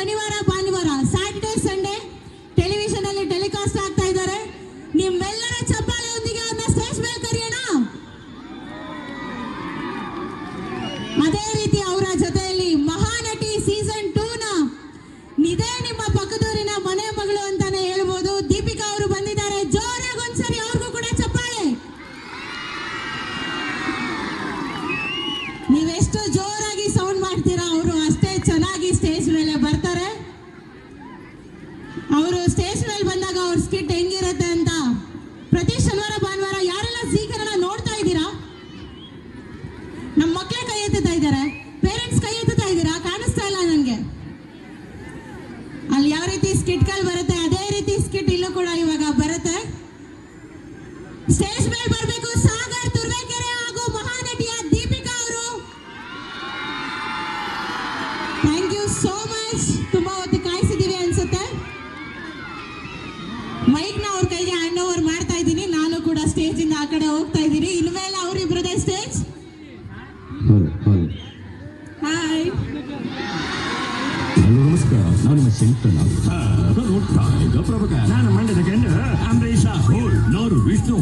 ಶನಿವಾರ ಭಾನುವಾರ Saturday Sunday television ಅಲ್ಲಿ ಟೆಲಿಕಾಸ್ಟ್ ಆಗ್ತಾ ಇದ್ದಾರೆ. ನಿಮ್ಮೆಲ್ಲರ ಚಪ್ಪಾಳೆಯೊಂದಿಗೆ ಅವ್ರನ್ನ ಸ್ಟೇಜ್ ಮೇಲೆ ಕರೆಯೋಣ. ಅದೇ ರೀತಿ ಅವರ ಜೊತೆಯಲ್ಲಿ ಮಹಾನಟಿ ಸೀಸನ್ 2 ಇದೇ ನಿಮ್ಮ ಪಕ್ಕದೂರಿನ ಮನೆ ಮಗಳು ಅಂತಾನೆ ಹೇಳ್ಬೋದು, ದೀಪಿಕಾ ಅವರು ಬಂದಿದ್ದಾರೆ. ಜೋರಾಗಿ ಒಂದ್ಸರಿ ಅವ್ರಿಗೂ ಕೂಡ ಚಪ್ಪಾಳೆ. ನೀವೆಷ್ಟು ಜೋರಾಗಿ ಸೌಂಡ್ ಮಾಡ್ತೀರಾ ಅವರು ಅಷ್ಟೇ ಚೆನ್ನಾಗಿ ಸ್ಟೇಜ್ ಮೇಲೆ ಬರ್ತಾರೆ. ಅವರು ಸ್ಟೇಜ್ ಮೇಲೆ ಬಂದಾಗ ಅವ್ರ ಸ್ಕಿಟ್ ಹೆಂಗಿರುತ್ತೆ ಅಂತ ಪ್ರತಿ ಶನಿವಾರ ಭಾನುವಾರ ಯಾರೆಲ್ಲ ಜೀ ಕನ್ನಡ ನೋಡ್ತಾ ಇದ್ದೀರಾ, ನಮ್ಮ ಮಕ್ಕಳೇ ಕೈ ಎತ್ತುತ್ತಾ ಇದ್ದಾರೆ, ಪೇರೆಂಟ್ಸ್ ಕೈ ಎತ್ತುತ್ತಾ ಇದ್ದೀರಾ, ಕಾಣಿಸ್ತಾ ಇಲ್ಲ ನನಗೆ. ಅಲ್ಲಿ ಯಾವ ರೀತಿ ಸ್ಕಿಟ್ಗಳು ಬರುತ್ತೆ ಅದೇ ರೀತಿ ಸ್ಕಿಟ್ ಇಲ್ಲೂ ಕೂಡ ಇವಾಗ ಬರುತ್ತೆ. ಸ್ಟೇಜ್ ಮೇಲೆ ಬರಬೇಕು ಸಾಗರ್ ತುರ್ವೇಕೆರೆ ಹಾಗೂ ಮಹಾನಟಿಯ ದೀಪಿಕಾ ಅವರು. Thank you so much. ತುಂಬಾ ಹೊತ್ತು ಕಾಯಿಸಿದೀವಿ ಅನ್ಸುತ್ತೆ. ಮೈಕ್ ನ ಅವ್ರ ಕೈಗೆ ಹ್ಯಾಂಡ್ ಓವರ್ ಮಾಡ್ತಾ ಇದ್ದೀನಿ. ನಾನು ಕೂಡ ಸ್ಟೇಜ್ ಇಂದ ಆ ಕಡೆ ಹೋಗ್ತಾ ಇದ್ದೀನಿ. ಇನ್ಮೇಲೆ ಅವರಿಬ್ಬರದೇ ಸ್ಟೇಜ್. ಹಾಯ್, ನಮಸ್ಕಾರ. ನಾನು ನಿಮ್ಮ ಶಂಕರಣ್ಣ. ನೋಡ್ತಾ ಗಪ್ರಭಕ. ನಾನು ಮಂಡ್ಯದ ಗಂಡ ಅಂಬರೀಷ. ನಾನು ವಿಷ್ಣು.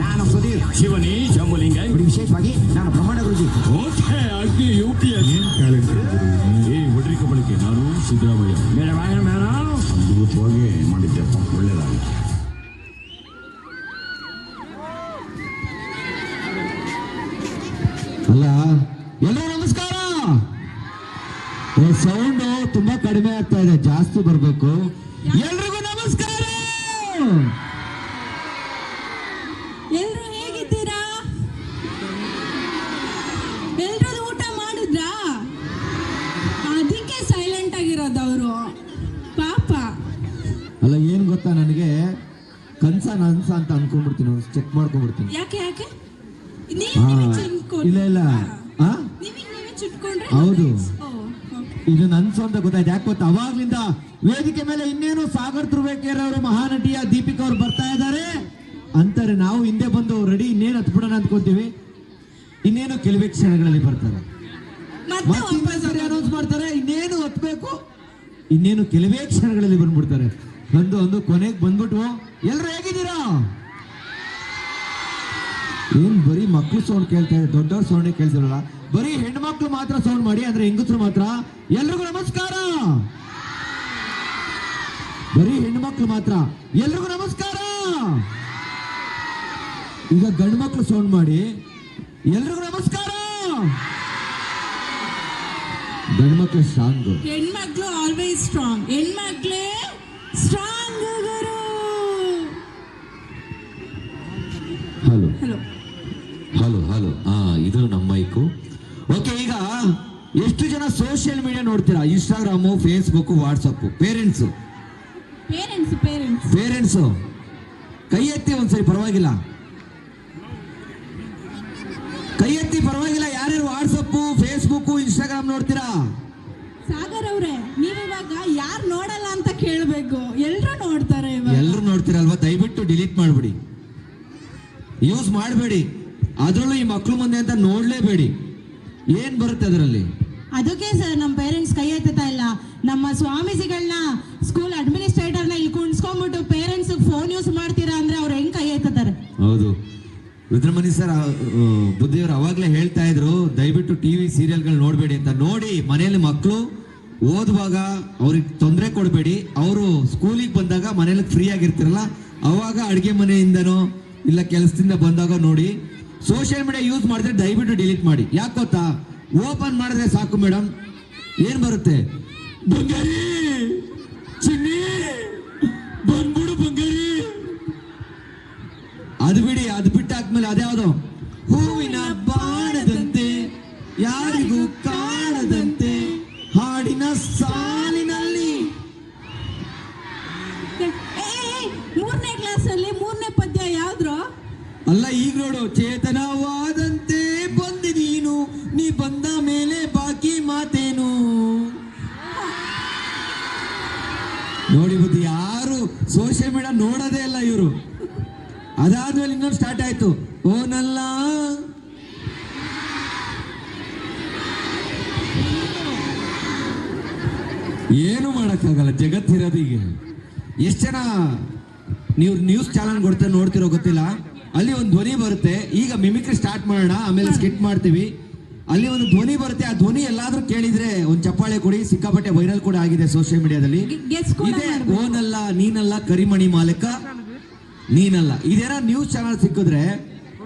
ನಾನು ಸುಧೀರ್. ಶಿವನಿ ಶಂಭುಲಿಂಗ. ವಿಶೇಷವಾಗಿ ನಾನು ಪ್ರಮಾಣ ಗುರುಜಿ. ಓಕೆ, ಅಗ್ನಿ UPS ಏನ್ ಕ್ಯಾಲೆಂಡರ್ ಒಡ್ರಿಕ ಬಳಕೆ. ನಾನು ಸಿದ್ದರಾಮಯ್ಯ. ಮೇಡಮ್ ಅದ್ಭುತವಾಗಿ ಮಾಡಿದ್ದೆಪ್ಪ, ಒಳ್ಳೇದಾಗಲಿ. ಅಲ್ಲ, ಎಲ್ಲರೂ ನಮಸ್ಕಾರ. ಸೌಂಡ್ ತುಂಬಾ ಕಡಿಮೆ ಆಗ್ತಾ ಇದೆ, ಜಾಸ್ತಿ ಬರ್ಬೇಕು. ಎಲ್ರಿಗೂ ನಮಸ್ಕಾರ. ಎಲ್ರು ಹೇಗಿದ್ದೀರಾ? ಎಲ್ರದು ಊಟ ಮಾಡಿದ್ರಾ? ಅದಕ್ಕೆ ಸೈಲೆಂಟ್ ಆಗಿರೋದು ಅವರು, ಪಾಪ. ಅಲ್ಲ, ಏನ್ ಗೊತ್ತಾ, ನನಗೆ ಕನ್ಸ ನನ್ಸ ಅಂತ ಅನ್ಕೊಂಡ್ಬಿಡ್ತೀನಿ, ಚೆಕ್ ಮಾಡ್ಕೊಂಡ್ಬಿಡ್ತೀನಿ. ಯಾಕೆ ಯಾಕೆ? ಇಲ್ಲ ಇಲ್ಲ, ಹೌದು, ಇದು ನನ್ಸು ಅಂತ ಗೊತ್ತಾಯ್ತು. ಯಾಕೆ ಗೊತ್ತಾ, ಅವಾಗ್ಲಿಂದ ವೇದಿಕೆ ಮೇಲೆ ಇನ್ನೇನು ಸಾಗರ್ ತುರ್ವೇಕೆರೆ ಅವರು ಮಹಾನಟಿಯ ದೀಪಿಕಾ ಅವ್ರು ಬರ್ತಾ ಇದ್ದಾರೆ ಅಂತಾರೆ. ನಾವು ಹಿಂದೆ ಬಂದು ರೆಡಿ, ಇನ್ನೇನು ಹತ್ಬಿಡೋಣ ಅಂದ್ಕೊಂತೀವಿ. ಇನ್ನೇನು ಕೆಲವೇ ಕ್ಷಣಗಳಲ್ಲಿ ಬರ್ತಾರೆ, ಮತ್ತೆ ಅನೌನ್ಸ್ ಮಾಡ್ತಾರೆ. ಇನ್ನೇನು ಹತ್ಬೇಕು, ಇನ್ನೇನು ಕೆಲವೇ ಕ್ಷಣಗಳಲ್ಲಿ ಬಂದ್ಬಿಡ್ತಾರೆ. ಒಂದು ಕೊನೆಗೆ ಬಂದ್ಬಿಟ್ಟು ಎಲ್ರು ಹೇಗಿದ್ದೀರಾ? ಏನ್ ಬರೀ ಮಕ್ಳು ಸೌಂಡ್ ಕೇಳ್ತಾ ಇದೆ, ದೊಡ್ಡವ್ರ ಸೌಂಡೇ ಕೇಳ್ತಿರಲ್ಲ. ಬರೀ ಹೆಣ್ಮಕ್ಳು ಮಾತ್ರ ಸೌಂಡ್ ಮಾಡಿ, ಅಂದ್ರೆ ಹೆಂಗಸರು ಮಾತ್ರ. ಎಲ್ರಿಗೂ ನಮಸ್ಕಾರ. ಬರೀ ಹೆಣ್ಮಕ್ಳು ಮಾತ್ರ, ಎಲ್ರಿಗೂ ನಮಸ್ಕಾರ. ಈಗ ಗಂಡು ಮಕ್ಳು ಸೌಂಡ್ ಮಾಡಿ, ಎಲ್ರಿಗೂ ನಮಸ್ಕಾರ. ಗಂಡು ಮಕ್ಳು ಸ್ಟ್ರಾಂಗ್, ಹೆಣ್ಮಕ್ಳು ಆಲ್ವೇಸ್ ಸ್ಟ್ರಾಂಗ್. ಹೆಣ್ಮಕ್ಳೇ strong. Hello hello hello hello. ಇದು ನಮ್ಮ ಮೈಕು. ಓಕೆ, ಈಗ ಎಷ್ಟು ಜನ ಸೋಷಿಯಲ್ ಮೀಡಿಯಾ ನೋಡ್ತೀರಾ? Instagram, Facebook, WhatsApp. ಪೇರೆಂಟ್ಸ್ ಕೈ ಎತ್ತಿ ಒಂದ್ಸರಿ, ಪರವಾಗಿಲ್ಲ, ಕೈ ಎತ್ತಿ ಪರವಾಗಿಲ್ಲ. ಯಾರ್ಯಾರು ವಾಟ್ಸಪ್, ಫೇಸ್ಬುಕ್, ಇನ್ಸ್ಟಾಗ್ರಾಮ್ ನೋಡ್ತೀರಾ? ಸಾಗರ್ ಅವ್ರೆ, ನೀವಿವಾಗ ಯಾರು ನೋಡಲ್ಲ ಅಂತ ಕೇಳಬೇಕು. ಎಲ್ರು ನೋಡ್ತಾರೆ. ಎಲ್ರು ನೋಡ್ತೀರಲ್ವಾ? ದಯವಿಟ್ಟು ಡಿಲೀಟ್ ಮಾಡ್ಬಿಡಿ, ಯೂಸ್ ಮಾಡಬೇಡಿ. ಅದರಲ್ಲೂ ಈ ಮಕ್ಳು ಮುಂದೆ ಅಂತ ನೋಡ್ಲೇಬೇಡಿ. ಏನ್ ಬರುತ್ತೆ ಅದರಲ್ಲಿ? ಅದಕ್ಕೆ ಸರ್ ನಮ್ಮ ಪೇರೆಂಟ್ಸ್ ಕೈ ಎತ್ತುತ್ತಾ ಇಲ್ಲ. ನಮ್ಮ ಸ್ವಾಮೀಜಿಗಳನ್ನ, ಸ್ಕೂಲ್ ಅಡ್ಮಿನಿಸ್ಟ್ರೇಟರ್ನ ಇಲ್ಲಿ ಕುಣಿಸ್ಕೊಂಡ್ಬಿಟ್ಟು ಪೇರೆಂಟ್ಸ್ ಫೋನ್ ಯೂಸ್ ಮಾಡ್ತೀರಾ ಅಂದ್ರೆ ಅವ್ರು ಹೆಂಗ್ ಕೈ ಎತ್ತುತ್ತಾರೆ? ಹೌದು, ರುದ್ರಮಣಿ ಸರ್, ಬುದ್ಧಿಯವರು ಅವಾಗ್ಲೇ ಹೇಳ್ತಾ ಇದ್ರು, ದಯವಿಟ್ಟು ಟಿವಿ ಸೀರಿಯಲ್ಗಳು ನೋಡ್ಬೇಡಿ ಅಂತ. ನೋಡಿ, ಮನೆಯಲ್ಲಿ ಮಕ್ಕಳು ಓದುವಾಗ ಅವ್ರಿಗೆ ತೊಂದರೆ ಕೊಡಬೇಡಿ. ಅವರು ಸ್ಕೂಲಿಗೆ ಬಂದಾಗ ಮನೇಲಿ ಫ್ರೀ ಆಗಿರ್ತಿರಲ್ಲ, ಅವಾಗ ಅಡುಗೆ ಮನೆಯಿಂದನೋ ಇಲ್ಲ ಕೆಲಸದಿಂದ ಬಂದಾಗ ನೋಡಿ. ಸೋಷಿಯಲ್ ಮೀಡಿಯಾ ಯೂಸ್ ಮಾಡಿದ್ರೆ ದಯವಿಟ್ಟು ಡಿಲೀಟ್ ಮಾಡಿ. ಯಾಕೆ ಗೊತ್ತಾ, ಓಪನ್ ಮಾಡಿದ್ರೆ ಸಾಕು ಮೇಡಮ್, ಏನ್ ಬರುತ್ತೆ? ಬಂಗಾರಿ, ಚಿನ್ನಿ, ಬಂದ್ಬಿಡು ಬಂಗಾರಿ. ಅದು ಬಿಡಿ, ಅದು ಬಿಟ್ಟಾದ್ಮೇಲೆ ಅದ್ಯಾವುದು, ಹೂವಿನ ಬಾಣದಂತೆ ಯಾರಿಗೂ ಕಾಣದಂತೆ ಹಾಡಿನ ಸಾಲಿನಲ್ಲಿ. 3ನೇ ಕ್ಲಾಸಲ್ಲಿ 3ನೇ ಪದ್ಯ ಯಾವ್ದ್ರು? ಅಲ್ಲ, ಈಗ ನೋಡು, ಚೇತನವಾದಂತೆ ಬಂದಿ ನೀನು, ನೀ ಬಂದ ಮೇಲೆ ಬಾಕಿ ಮಾತೇನು. ನೋಡಿ ಬುದ್ಧಿ, ಯಾರು ಸೋಷಿಯಲ್ ಮೀಡಿಯಾ ನೋಡೋದೇ ಇಲ್ಲ ಇವರು. ಅದಾದ್ಮೇಲೆ ಇನ್ನೊಂದು ಸ್ಟಾರ್ಟ್ ಆಯ್ತು, ಓನಲ್ಲ ಏನು ಮಾಡಕ್ಕಾಗಲ್ಲ, ಜಗತ್ತಿರೋದು ಈಗ. ಎಷ್ಟು ಜನ ನೀವು ನ್ಯೂಸ್ ಚಾನಲ್ ಕೊಡ್ತಾ ನೋಡ್ತಿರೋ ಗೊತ್ತಿಲ್ಲ, ಅಲ್ಲಿ ಒಂದು ಧ್ವನಿ ಬರುತ್ತೆ. ಈಗ ಮಿಮಿಕ್ರಿ ಸ್ಟಾರ್ಟ್ ಮಾಡೋಣ, ಆಮೇಲೆ ಸ್ಕಿಟ್ ಮಾಡ್ತೀವಿ. ಅಲ್ಲಿ ಒಂದು ಧ್ವನಿ ಬರುತ್ತೆ, ಆ ಧ್ವನಿ ಎಲ್ಲಾದ್ರೂ ಕೇಳಿದ್ರೆ ಒಂದು ಚಪ್ಪಾಳೆ ಕೊಡಿ. ಸಿಕ್ಕಾಪಟ್ಟೆ ವೈರಲ್ ಕೂಡ ಆಗಿದೆ ಸೋಷಿಯಲ್ ಮೀಡಿಯಾದಲ್ಲಿ. ಇದೆ ಓನಲ್ಲ ನೀನಲ್ಲ ಕರಿಮಣಿ ಮಾಲಕ ನೀನಲ್ಲ. ಇದೇನೋ ನ್ಯೂಸ್ ಚಾನಲ್ ಸಿಕ್ಕಿದ್ರೆ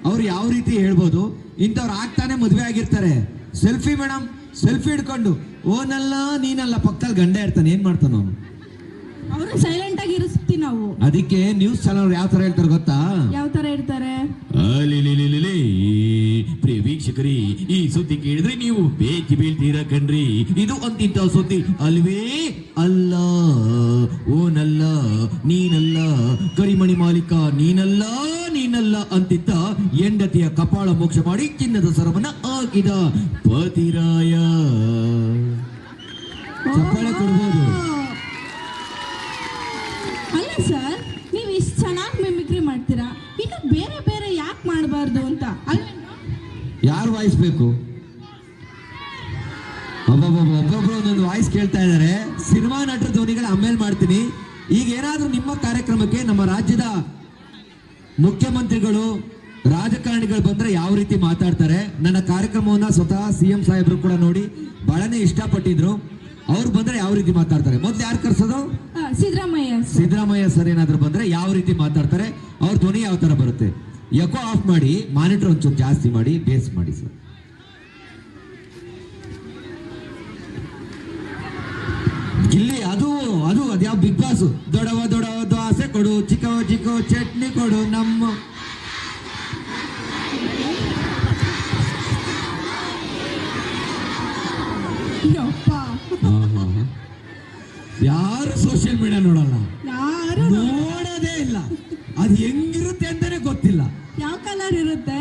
ಅವ್ರು ಯಾವ ರೀತಿ ಹೇಳ್ಬೋದು? ಇಂಥವ್ರು ಆಗ್ತಾನೆ ಮದುವೆ ಆಗಿರ್ತಾರೆ, ಸೆಲ್ಫಿ ಮೇಡಮ್ ಸೆಲ್ಫಿ ಹಿಡ್ಕೊಂಡು ಓನಲ್ಲ ನೀನಲ್ಲ, ಪಕ್ಕದಲ್ಲಿ ಗಂಡ ಇರ್ತಾನೆ, ಏನ್ ಮಾಡ್ತಾನ ಅವನು? ಅವರು ಸೈಲೆಂಟ್ ಆಗಿ ಇರಿಸ್ತೀವಿ ನಾವು. ಅದಕ್ಕೆ ನ್ಯೂಸ್ ಚಾನಲ್ ಯಾವ ತರ ಹೇಳ್ತಾರೆ ಗೊತ್ತಾ? ಯಾವ ತರ ಹೇಳ್ತಾರೆ? ಪ್ರಿಯ ವೀಕ್ಷಕರೇ, ಈ ಸುದ್ದಿ ಕೇಳಿದ್ರೆ ನೀವು ಬೇಕಿ ಬೀಳ್ತೀರಾ ಕಣ್ರಿ. ಇದು ಅಂತಿಂತ ಸುದ್ದಿ ಅಲ್ವೇ ಅಲ್ಲ. ಓನಲ್ಲ ನೀನಲ್ಲ ಕರಿಮಣಿ ಮಾಲೀಕ ನೀನಲ್ಲ ನೀನಲ್ಲ ಅಂತಿದ್ದ ಹೆಂಡತಿಯ ಕಪಾಳ ಮೋಕ್ಷ ಮಾಡಿ ಚಿನ್ನದ ಸರವನ್ನ ಹಾಕಿದ ಪತಿರಾಯ. ಚಪ್ಪಾಳೆ ಕೊಡ್ಬೋದು. ಅಲ್ಲ ಸರ್, ನೀವು ಇಷ್ಟು ಚೆನ್ನಾಗಿ ಮಿಮಿಕ್ರಿ ಮಾಡ್ತೀರಾ, ಇನ್ನು ಬೇರೆ ಬೇರೆ ಯಾಕೆ ಮಾಡಬಾರ್ದು ಅಂತ ಅಲ್ವೇನೋ? ಯಾರು ವಾಯ್ಸ್ ಬೇಕು? ಒಬ್ಬೊಬ್ರು ಒಂದೊಂದು ವಾಯ್ಸ್ ಕೇಳ್ತಾ ಇದ್ದಾರೆ. ಸಿನಿಮಾ ನಟರ ಧ್ವನಿಗಳ ಆಮೇಲೆ ಮಾಡ್ತೀನಿ. ಈಗ ಏನಾದ್ರೂ ನಿಮ್ಮ ಕಾರ್ಯಕ್ರಮಕ್ಕೆ ನಮ್ಮ ರಾಜ್ಯದ ಮುಖ್ಯಮಂತ್ರಿಗಳು ರಾಜಕಾರಣಿಗಳು ಬಂದ್ರೆ ಯಾವ ರೀತಿ ಮಾತಾಡ್ತಾರೆ, ನನ್ನ ಕಾರ್ಯಕ್ರಮವನ್ನ ಸ್ವತಃ CM ಸಾಹೇಬರು ಕೂಡ ನೋಡಿ ಬಹಳನೇ ಇಷ್ಟಪಟ್ಟಿದ್ರು. ಅವ್ರು ಬಂದ್ರೆ ಯಾವ ರೀತಿ ಮಾತಾಡ್ತಾರೆ? ಮೊದ್ಲು ಯಾರು ಕರ್ಸೋದು? ಸಿದ್ದರಾಮಯ್ಯ ಸರ್ ಏನಾದ್ರು ಬಂದ್ರೆ ಯಾವ ರೀತಿ ಮಾತಾಡ್ತಾರೆ, ಅವ್ರ ಧ್ವನಿ ಯಾವ ತರ ಬರುತ್ತೆ? ಎಕೋ ಆಫ್ ಮಾಡಿ, ಮಾನಿಟರ್ ಒಂಚೂರು ಜಾಸ್ತಿ ಮಾಡಿ, ಬೇಸ್ ಮಾಡಿ ಸರ್. ಇಲ್ಲಿ ಅದು ಅದ್ಯಾವ ಬಿಗ್ ಬಾಸ್ ದೊಡವ ದೋಸೆ ಕೊಡು, ಚಿಕ್ಕವ ಚಟ್ನಿ ಕೊಡು, ನಮ್ಮ ಯಾರು ಸೋಷಿಯಲ್ ಮೀಡಿಯಾ ನೋಡಲ್ಲ, ನೋಡೋದೇ ಇಲ್ಲ. ಅದು ಹೆಂಗಿರುತ್ತೆ ಅಂತಾನೆ ಗೊತ್ತಿಲ್ಲ. ಯಾವ ಕಲರ್ ಇರುತ್ತೆ?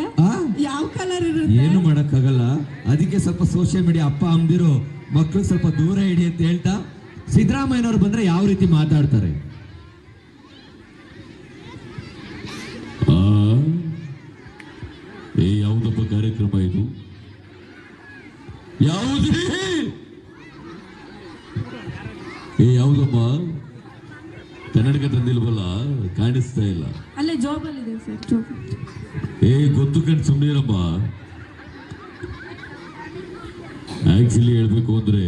ಏನು ಮಾಡಕ್ಕಾಗಲ್ಲ. ಅದಕ್ಕೆ ಸ್ವಲ್ಪ ಸೋಷಿಯಲ್ ಮೀಡಿಯಾ ಅಪ್ಪ ಅಮ್ದಿರು ಮಕ್ಕಳು ಸ್ವಲ್ಪ ದೂರ ಇಡಿ ಅಂತ ಹೇಳ್ತಾ, ಸಿದ್ದರಾಮಯ್ಯನವರು ಬಂದ್ರೆ ಯಾವ ರೀತಿ ಮಾತಾಡ್ತಾರೆ? ಯಾವುದಪ್ಪ ಕಾರ್ಯಕ್ರಮ ಇದು? ಯಾವುದೇ ಯಾವುದಮ್ಮ ಕನ್ನಡಕ ತಂದಿಲ್ವಲ್ಲ, ಕಾಣಿಸ್ತಾ ಇಲ್ಲ. ಅಲ್ಲೇ ಜಾಬಲ್ಲಿದೆ ಸರ್, ಜಾಬ್. ಗೊತ್ತು ಕಣ್, ಸುಮ್ಮನಿರಮ್ಮ. ಆಕ್ಚುಲಿ ಹೇಳ್ಬೇಕು ಅಂದ್ರೆ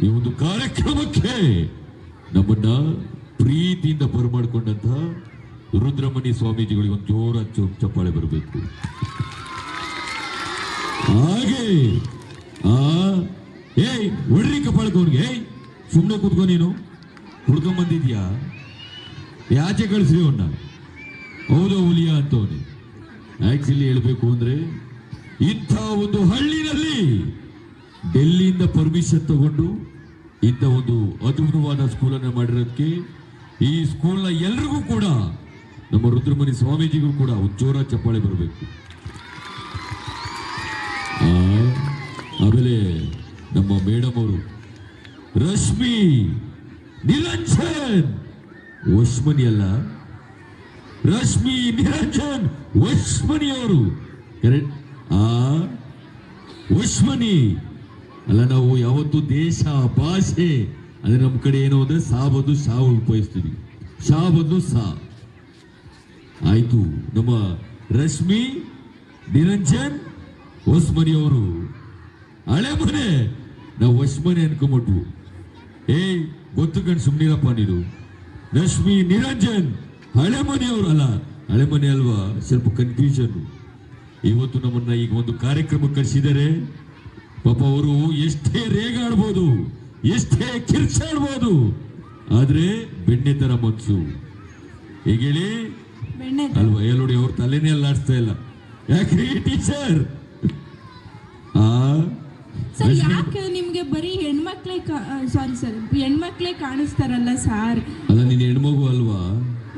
ಈ ಒಂದು ಕಾರ್ಯಕ್ರಮಕ್ಕೆ ನಮ್ಮನ್ನ ಪ್ರೀತಿಯಿಂದ ಬರಮಾಡ್ಕೊಂಡಂತ ರುದ್ರಮಣಿ ಸ್ವಾಮೀಜಿಗಳಿಗೆ ಒಂದು ಜೋರ ಚಪ್ಪಾಳೆ ಬರಬೇಕು. ಹಾಗೆ ಒಡ್ರಿ ಕಪಾಳಕ್ಕೆ ಸುಮ್ಮನೆ ಕೂತ್ಕೊ. ನೀನು ಹುಡ್ಕೊಂಡ್ ಬಂದಿದ್ಯಾ? ಯಾಚೆ ಕಳಿಸ್ರಿ ಅವನ್ನ. ಹೌದೋ ಹುಲಿಯಾ ಅಂತವನಿ. ಆಕ್ಚುಲಿ ಹೇಳ್ಬೇಕು ಅಂದ್ರೆ ಇಂಥ ಒಂದು ಹಳ್ಳಿನಲ್ಲಿ ಡೆಲ್ಲಿಯಿಂದ ಪರ್ಮಿಷನ್ ತಗೊಂಡು ಇಂಥ ಒಂದು ಅದ್ಭುತವಾದ ಸ್ಕೂಲನ್ನು ಮಾಡಿರೋದಕ್ಕೆ ಈ ಸ್ಕೂಲ್ನ ಎಲ್ರಿಗೂ ಕೂಡ, ನಮ್ಮ ರುದ್ರಮಣಿ ಸ್ವಾಮೀಜಿಗೂ ಕೂಡ ಒಂದು ಜೋರ ಚಪ್ಪಾಳೆ ಬರಬೇಕು. ಆಮೇಲೆ ನಮ್ಮ ಮೇಡಮ್ ಅವರು ರಶ್ಮಿ ನಿರಂಜನ್ ವಶ್ಮನಿ ಅಲ್ಲ, ರಶ್ಮಿ ನಿರಂಜನ್ ವಶ್ಮನಿ ಅವರು ಕರೆಕ್ಟ್. ವಶ್ಮನಿ ಅಲ್ಲ, ನಾವು ಯಾವತ್ತು ದೇಶ ಭಾಷೆ ಅದೇ ನಮ್ಮ ಕಡೆ ಏನು ಅಂದ್ರೆ ಸಾ ಬಂದು ಶಾ ಉಪಯೋಗಿಸ್ತೀವಿ, ಶಾ ಬಂದು ಸಾ ಆಯ್ತು. ನಮ್ಮ ರಶ್ಮಿ ನಿರಂಜನ್ ವಸ್ಮನಿ ಅವರು ಹಳೆ ಮನೆ, ನಾವು ವಶ್ಮನೆ ಅನ್ಕೊಂಬಿಟ್ವು. ಗೊತ್ತು ಕಣ್, ಸುಮ್ನಿರಪ್ಪ ನೀನು. ರಶ್ಮಿ ನಿರಂಜನ್ ಹಳೆ ಮನೆಯವರು ಅಲ್ಲ, ಹಳೆ ಮನೆ ಅಲ್ವಾ, ಸ್ವಲ್ಪ ಕನ್ಫ್ಯೂಷನ್. ಇವತ್ತು ನಮ್ಮನ್ನ ಈಗ ಒಂದು ಕಾರ್ಯಕ್ರಮ ಕರೆಸಿದ್ದಾರೆ. ಪಾಪ ಅವರು ಎಷ್ಟೇ ರೇಗಾಡ್ಬೋದು, ಎಷ್ಟೇ ಕಿರ್ಚಾಡ್ಬೋದು, ಆದ್ರೆ ಬೆಣ್ಣೆ ತರ ಮನ್ಸು. ಈಗ ಹೇಳಿ ಅಲ್ವಾ? ನೋಡಿ, ಅವ್ರ ತಲೆನೇ ಅಲ್ಲಾಡ್ಸ್ತಾ ಇಲ್ಲ. ಯಾಕ್ರಿ ಟೀಚರ್? ಯಾಕೆ ನಿಮ್ಗೆ ಬರೀ ಹೆಣ್ಮಕ್ಳೇ ಕಾಣಿಸ್ತಾರಲ್ಲ ಸಾರ್? ಅಲ್ಲ, ನೀನ್ ಹೆಣ್ಮಗು ಅಲ್ವಾ?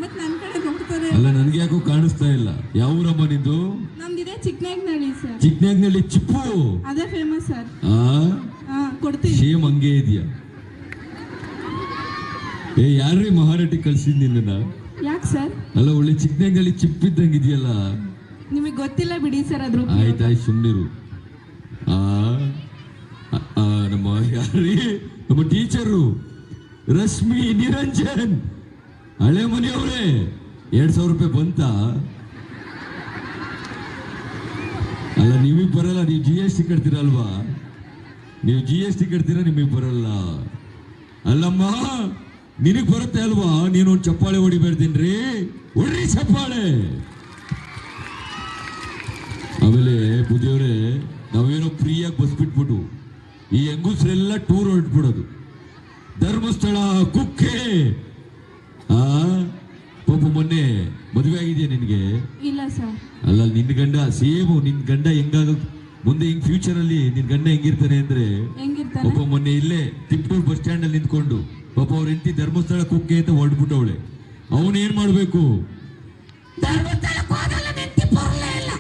ಮತ್ ನನ್ ಕಡೆ ನೋಡ್ತಾರೆ. ಅಲ್ಲ, ನನ್ಗೆ ಯಾಕೋ ಕಾಣಿಸ್ತಾ ಇಲ್ಲ. ಯಾವ ಊರಮ್ಮ ನಿಂದು? ನಮ್ದಿದೆ ಚಿಕ್ಕನಾಗ್ನಳ್ಳಿ ಸರ್. ಚಿಕ್ಕನಾಗ್ನಳ್ಳಿ ಚಿಪ್ಪು ಅದೇ ಫೇಮಸ್ ಸರ್. ಕೊಡ್ತೀವಿ. ಸೇಮ್ ಹಂಗೆ ಇದೆಯಾ? ಯಾರ್ರೀ ಮಹಾರಾಟಿ ಕಳ್ಸಿದ್ ನಿನ್ನ? ಯಾಕೆ ಸರ್? ಅಲ್ಲ, ಒಳ್ಳೆ ಚಿಕ್ಕನಾಗ್ನಳ್ಳಿ ಚಿಪ್ ಇದ್ದಂಗೆ ಇದೆಯಲ್ಲ. ನಿಮಗೆ ಗೊತ್ತಿಲ್ಲ ಬಿಡಿ ಸರ್ ಅದ್ರ. ಆಯ್ತಾಯ್ತು, ಸುಮ್ಮನಿರು. ನಮ್ಮ ಯಾರೀ ನಮ್ಮ ಟೀಚರು ರಶ್ಮಿ ನಿರಂಜನ್ ಹಳೆ ಮನೆಯವರೇ 2,000 ರೂಪಾಯಿ ಬಂತ? ಅಲ್ಲ, ನಿಮಗೆ ಬರಲ್ಲ, ನೀವು GST ಕಟ್ತೀರಲ್ವಾ? ನೀವು GST ಕಟ್ತೀರಾ, ನಿಮಗೆ ಬರಲ್ಲ. ಅಲ್ಲಮ್ಮ, ನಿನಗ್ ಬರುತ್ತೆ ಅಲ್ವಾ? ನೀನು ಒಂದು ಚಪ್ಪಾಳೆ ಹೊಡಿಬೇಡ್ತೀನ್ರಿ, ಹೊಡ್ರಿ ಚಪ್ಪಾಳೆ. ಆಮೇಲೆ ಬುದ್ಧಿಯವರೇ, ನಾವೇನೋ ಫ್ರೀಯಾಗಿ ಬಸ್ ಬಿಟ್ಬಿಟ್ಟು ಈ ಹೆಂಗಸ್ರೆಲ್ಲ ಟೂರ್ ಹೊರಟ್ಬಿಡೋದು. ಧರ್ಮಸ್ಥಳ, ಕುಕ್ಕೆ. ಪಾಪ ಮೊನ್ನೆ ಮದುವೆ ಆಗಿದೆಯಾ ನಿನ್ಗೆ? ಇಲ್ಲ ಸರ್. ಅಲ್ಲ, ನಿನ್ ಗಂಡ ಸೇಮ್, ನಿನ್ ಗಂಡ ಹೆಂಗಾಗ ಮುಂದೆ ಹಿಂಗ್ ಫ್ಯೂಚರ್ ಅಲ್ಲಿ ನಿನ್ ಗಂಡ ಹೆಂಗಿರ್ತಾನೆ ಅಂದ್ರೆ, ಪಾಪ ಮೊನ್ನೆ ಇಲ್ಲೇ ತಿಪ್ಟೂರ್ ಬಸ್ ಸ್ಟ್ಯಾಂಡ್ ಅಲ್ಲಿ ನಿಂತ್ಕೊಂಡು ಪಾಪ ಅವ್ರ ಹೆಂಡತಿ ಧರ್ಮಸ್ಥಳ ಕುಕ್ಕೆ ಅಂತ ಹೊರಡ್ಬಿಟ್ಟವಳೆ. ಅವನು ಏನ್ ಮಾಡ್ಬೇಕು? ಧರ್ಮಸ್ಥಳಕ್ಕೆ ಹೋದಲ್ಲ ನೆಂತಿ ಬರಲೇ ಇಲ್ಲ.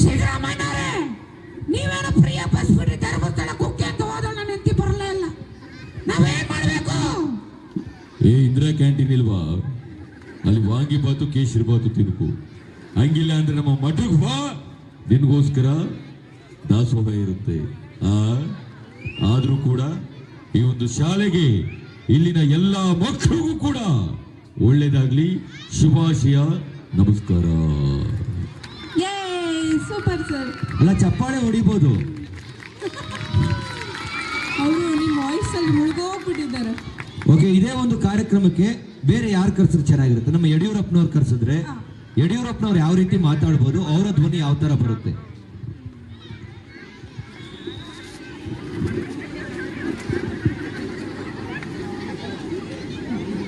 ಸಿದ್ದರಾಮಯ್ಯನವರೇ, ನೀವೇನೋ ಪ್ರಿಯ ಬಸ್ ಬಿಡ್ರಿ, ಧರ್ಮಸ್ಥಳ ಕುಕ್ಕೆ ಅಂತ ಹೋದಲ್ಲ ನೆಂತಿ ಬರಲೇ ಇಲ್ಲ. ನಾವೇನ್ ಮಾಡ್ಬೇಕು? ಇಂದಿರಾ ಕ್ಯಾಂಟೀನ್ ಇಲ್ವಾ? ಅಲ್ಲಿ ವಾಂಗಿ ಬಾತು ಕೇಸರಿ ಬಾತು ತಿನ್ಕು. ಹಂಗಿಲ್ಲ ಅಂದ್ರೆ ನಮ್ಮ ಮಠಕ್ಕೆ ಬಾ, ನಿನ್ಗೋಸ್ಕರ ದಾಸೋಹ ಇರುತ್ತೆ. ಆದ್ರೂ ಕೂಡ ಈ ಒಂದು ಶಾಲೆಗೆ, ಇಲ್ಲಿನ ಎಲ್ಲಾ ಮಕ್ಕಳಿಗೂ ಕೂಡ ಒಳ್ಳೇದಾಗ್ಲಿ. ಶುಭಾಶಯ, ನಮಸ್ಕಾರ. Super sir. ಅಲ್ಲ, ಚಪ್ಪಾಳೆ ಹೊಡಿಬೋದು. ಅವರು ನಿಮ್ಮ ವಾಯ್ಸ್ ಅಲ್ಲಿ ಮುಳುಗೋಗ್ಬಿಟ್ಟಿದ್ದಾರೆ. ಓಕೆ, ಇದೇ ಒಂದು ಕಾರ್ಯಕ್ರಮಕ್ಕೆ ಬೇರೆ ಯಾರು ಕರ್ಸಿದ್ರೆ ಚೆನ್ನಾಗಿರುತ್ತೆ? ನಮ್ಮ ಯಡಿಯೂರಪ್ಪನವ್ರು ಕರ್ಸಿದ್ರೆ ಯಡಿಯೂರಪ್ಪನವ್ರು ಯಾವ ರೀತಿ ಮಾತಾಡ್ಬೋದು, ಅವರ ಧ್ವನಿ ಯಾವ ತರ ಬರುತ್ತೆ?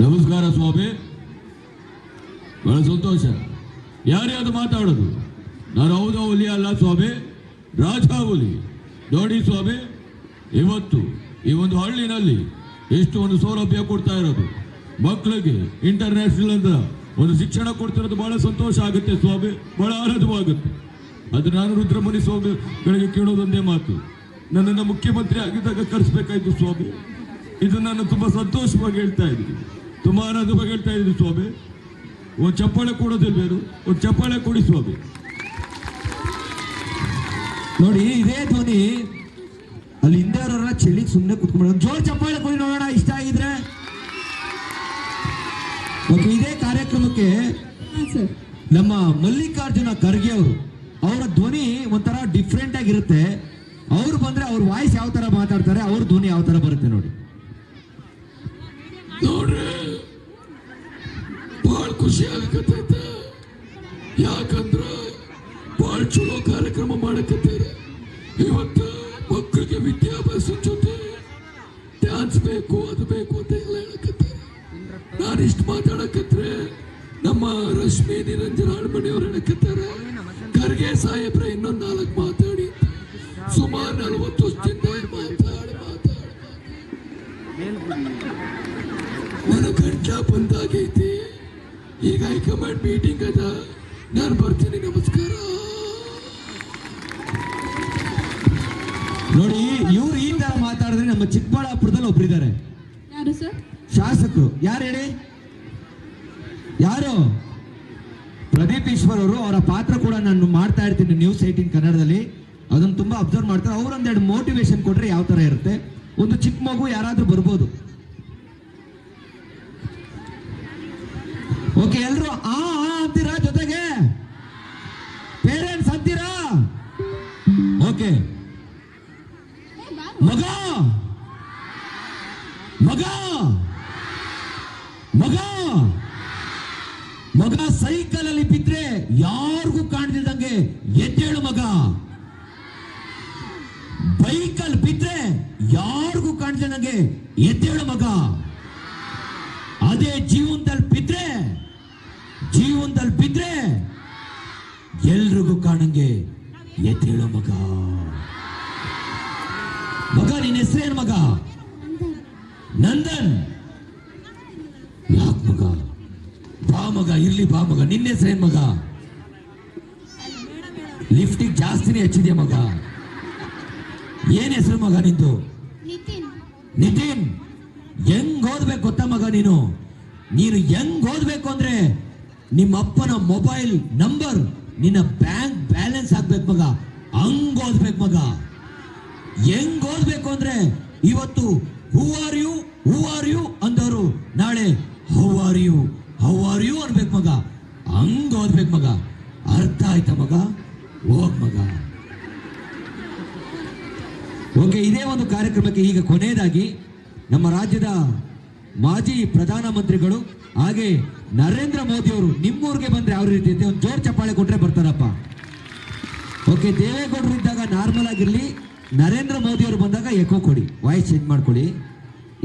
ನಮಸ್ಕಾರ ಸ್ವಾಮಿ, ಬಹಳ ಸಂತೋಷ. ಯಾರ್ಯಾರು ಮಾತಾಡೋದು? ನಾನು ಹೌದಾ ಹುಲಿ ಅಲ್ಲ ಸ್ವಾಮಿ, ರಾಜಾಹುಲಿ. ನೋಡಿ ಸ್ವಾಮಿ, ಇವತ್ತು ಈ ಒಂದು ಹಳ್ಳಿನಲ್ಲಿ ಎಷ್ಟು ಒಂದು ಸೌಲಭ್ಯ ಕೊಡ್ತಾ ಇರೋದು ಮಕ್ಕಳಿಗೆ. ಇಂಟರ್ನ್ಯಾಷನಲ್ ಅಂತ ಒಂದು ಶಿಕ್ಷಣ ಕೊಡ್ತಿರೋದು ಬಹಳ ಸಂತೋಷ ಆಗುತ್ತೆ ಸ್ವಾಮಿ, ಬಹಳ ಆನಂದವಾಗುತ್ತೆ. ಅದು ನಾನು ರುದ್ರಮುನಿ ಸ್ವಾಮಿ ಗಳಿಗೆ ಕೇಳೋದೊಂದೇ ಮಾತು, ನನ್ನನ್ನು ಮುಖ್ಯಮಂತ್ರಿ ಆಗಿದ್ದಾಗ ಕರೆಸ್ಬೇಕಾಯ್ತು ಸ್ವಾಮಿ. ಇದು ನಾನು ತುಂಬಾ ಸಂತೋಷವಾಗಿ ಹೇಳ್ತಾ ಇದ್ದೀನಿ, ತುಂಬಾ ಆನಂದವಾಗಿ ಹೇಳ್ತಾ ಇದ್ದೀನಿ ಸ್ವಾಮಿ. ಒಂದು ಚಪ್ಪಾಳೆ ಕೊಡೋದಿಲ್ವೇನು? ಒಂದು ಚಪ್ಪಾಳೆ ಕೊಡಿ ಸ್ವಾಮಿ. ನೋಡಿ, ಇದೇ ಧ್ವನಿ ಅಲ್ಲಿ ಹಿಂದೆ ಅವರೆಲ್ಲ ಚೆಲ್ಲಿಗೆ ಸುಮ್ಮನೆ ಕುತ್ಕೊಂಡು ಜೋರ್ ಚಪ್ಪಾಳೆ ಕೊಡಿ ನೋಡೋಣ, ಇಷ್ಟ ಆಗಿದ್ರೆ. ಓಕೆ, ಇದೇ ಕಾರ್ಯಕ್ರಮಕ್ಕೆ ನಮ್ಮ ಮಲ್ಲಿಕಾರ್ಜುನ ಖರ್ಗೆ ಅವರು, ಅವರ ಧ್ವನಿ ಒಂಥರ ಡಿಫ್ರೆಂಟ್ ಆಗಿರುತ್ತೆ. ಅವ್ರು ಬಂದ್ರೆ ಅವ್ರ ವಾಯ್ಸ್ ಯಾವ ತರ ಮಾತಾಡ್ತಾರೆ, ಅವ್ರ ಧ್ವನಿ ಯಾವ ತರ ಬರುತ್ತೆ ನೋಡಿ. ನೋಡ್ರಿ, ಬಹಳ ಖುಷಿ ಆಗಕತ್ತೈತೆ. ಯಾಕಂದ್ರ ಬಹಳ ಚಲೋ ಕಾರ್ಯಕ್ರಮ ಮಾಡಕತ್ತಾರೆ. ಇವತ್ತು ಮಕ್ಕಳಿಗೆ ವಿದ್ಯಾಭ್ಯಾಸ ಜೊತೆ ಡ್ಯಾನ್ಸ್ ಬೇಕು, ಅದು ಬೇಕು ಅಂತ ಎಲ್ಲ ಹೇಳಕತ್ತಾರೆ. ನಾನು ಇಷ್ಟು ಮಾತಾಡಕತ್ರೆ ನಮ್ಮ ರಶ್ಮಿ ನಿರಂಜನ್ ಹಾಳ್ಮಣಿಯವ್ರು ಹೇಳಕತ್ತಾರೆ, ಖರ್ಗೆ ಸಾಹೇಬ್ರೆ ಇನ್ನೊಂದು 4 ಮಾತಾಡಿ. ಸುಮಾರು 40 ವರ್ಷದಿಂದ ಮಾತಾಡಿ ನನ್ನ ಗಂಟ ಬಂದಾಗೈತಿ. ಈಗ ಹೈಕಮಾಂಡ್ ಮೀಟಿಂಗ್ ಅದ, ನಾನು ಬರ್ತೀನಿ. ನಮಸ್ಕಾರ. ನೋಡಿ, ಇವ್ರು ಈ ತರ ಮಾತಾಡಿದ್ರೆ ನಮ್ಮ ಚಿಕ್ಕಬಳ್ಳಾಪುರದಲ್ಲಿ ಒಬ್ರಿದ್ದಾರೆ. ಯಾರು ಸರ್? ಶಾಸಕರು. ಯಾರು ಹೇಳಿ? ಯಾರು? ಪ್ರದೀಪ್ ಈಶ್ವರ್ ಅವರು. ಅವರ ಪಾತ್ರ ಕೂಡ ನಾನು ಮಾಡ್ತಾ ಇರ್ತೀನಿ ನ್ಯೂಸ್ 18 ಕನ್ನಡದಲ್ಲಿ. ಅದನ್ನು ತುಂಬಾ ಅಬ್ಸರ್ವ್ ಮಾಡ್ತಾರೆ. ಅವರೊಂದೆರಡು ಮೋಟಿವೇಶನ್ ಕೊಟ್ರೆ ಯಾವ ತರ ಇರುತ್ತೆ? ಒಂದು ಚಿಕ್ಕ ಮಗು ಯಾರಾದ್ರೂ ಬರ್ಬೋದು. ಓಕೆ, ಎಲ್ರು ಆ ಅಂತೀರಾ? ಜೊತೆಗೆ ಪೇರೆಂಟ್ಸ್ ಅಂತೀರಾ? ಓಕೆ. ಮಗ ಮಗ ಮಗ ಮಗ ಸೈಕಲ್ ಅಲ್ಲಿ ಬಿದ್ರೆ ಯಾರಿಗೂ ಕಾಣ್ದಿದ್ದಂಗೆ ಎದ್ದೇಳು ಮಗ. ಬೈಕಲ್ ಬಿದ್ರೆ ಯಾರಿಗೂ ಕಾಣ್ದಿದ್ದಂಗೆ ಎದ್ದೇಳು ಮಗ. ಅದೇ ಜೀವನದಲ್ಲಿ ಬಿದ್ರೆ ಎಲ್ರಿಗೂ ಕಾಣಂಗೆ ಎದ್ದೇಳು ಮಗ. ಮಗ, ನಿನ್ನ ಹೆಸರೇನು ಮಗ? ನಂದನ್. ಯಾಕೆ ಮಗ? ಬಾ ಮಗ, ಇರ್ಲಿ ಬಾ ಮಗ. ನಿನ್ನ ಹೆಸರೇನು ಮಗ? ಲಿಫ್ಟಿಗೆ ಜಾಸ್ತಿನೇ ಹಚ್ಚಿದ್ಯಾ ಮಗ? ಏನ್ ಹೆಸರು ಮಗ ನಿಂದು? ನಿತಿನ್. ಹೆಂಗ್ ಓದ್ಬೇಕು ಗೊತ್ತಾ ಮಗ? ನೀನು ಹೆಂಗ್ ಓದ್ಬೇಕು ಅಂದ್ರೆ ನಿಮ್ಮ ಅಪ್ಪನ ಮೊಬೈಲ್ ನಂಬರ್ ನಿನ್ನ ಬ್ಯಾಂಕ್ ಬ್ಯಾಲೆನ್ಸ್ ಆಗ್ಬೇಕು ಮಗ. ಹಂಗ್ ಓದ್ಬೇಕು ಮಗ. ಹೆಂಗ್ ಓದ್ಬೇಕು ಅಂದ್ರೆ ಇವತ್ತು ಹೂ ಆರ್ ಯು, ನಮ್ಮ ರಾಜ್ಯದ ಮಾಜಿ ಪ್ರಧಾನಮಂತ್ರಿಗಳು ಹಾಗೆ ನರೇಂದ್ರ ಮೋದಿ ಅವರು ನಿಮ್ಮೂರಿಗೆ ಬಂದ್ರೆ ಯಾವ ರೀತಿ ಇದೆ ಒಂದು ಜೋರ್ ಚಪ್ಪಾಳೆ ಕೊಟ್ರೆ ಬರ್ತಾರಪ್ಪ. ಓಕೆ, ದೇವೇಗೌಡರು ಇದ್ದಾಗ ನಾರ್ಮಲ್ ಆಗಿರ್ಲಿ, ನರೇಂದ್ರ ಮೋದಿ ಅವರು ಬಂದಾಗ ಎಕೋ ಕೊಡಿ, ವಾಯ್ಸ್ ಚೇಂಜ್ ಮಾಡ್ಕೊಳ್ಳಿ.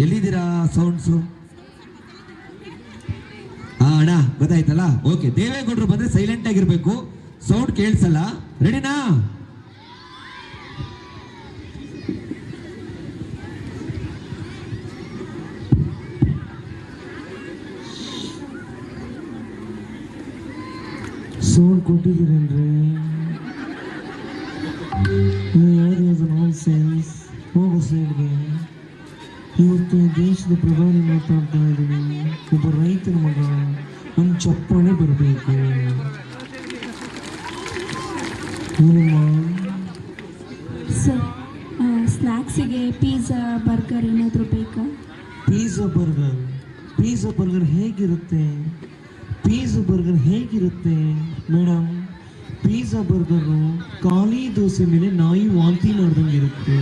ಎಲ್ಲಿದ್ದೀರಾ ಸೌಂಡ್ಸು? ಅಣ್ಣ ಗೊತ್ತಾಯ್ತಲ್ಲ. ಓಕೆ, ದೇವೇಗೌಡರು ಬಂದ್ರೆ ಸೈಲೆಂಟ್ ಆಗಿರ್ಬೇಕು, ಸೌಂಡ್ ಕೇಳಿಸಲ್ಲ. ರೆಡಿನಾ? ಸೌಂಡ್ ಕೊಟ್ಟಿದ್ದೀರೇನ್ರಿ? ನಾನ್ಸೆನ್ಸ್. ಹೋಗು ಸೈಡ್ಗೆ. ಇವತ್ತು ದೇಶದ ಪ್ರಧಾನಿ ಮಾತಾಡ್ತಾ ಇದ್ದೀನಿ, ಒಬ್ಬ ರೈತರ ಮಗ, ನಮ್ಮ ಚಪ್ಪಾಳೆ ಬರಬೇಕು. ಸರ್, ಸ್ನ್ಯಾಕ್ಸಿಗೆ ಪಿಜ್ಜಾ ಬರ್ಗರ್ ಏನಾದರೂ ಬೇಕಾ? ಪಿಜ್ಜಾ ಬರ್ಗರ್ ಹೇಗಿರುತ್ತೆ? ಮೇಡಮ್, ಪಿಜ್ಜಾ ಬರ್ಗರು ಖಾಲಿ ದೋಸೆ ಮೇಲೆ ನಾಯಿ ವಾಂತಿ ಮಾಡ್ದಂಗೆ ಇರುತ್ತೆ.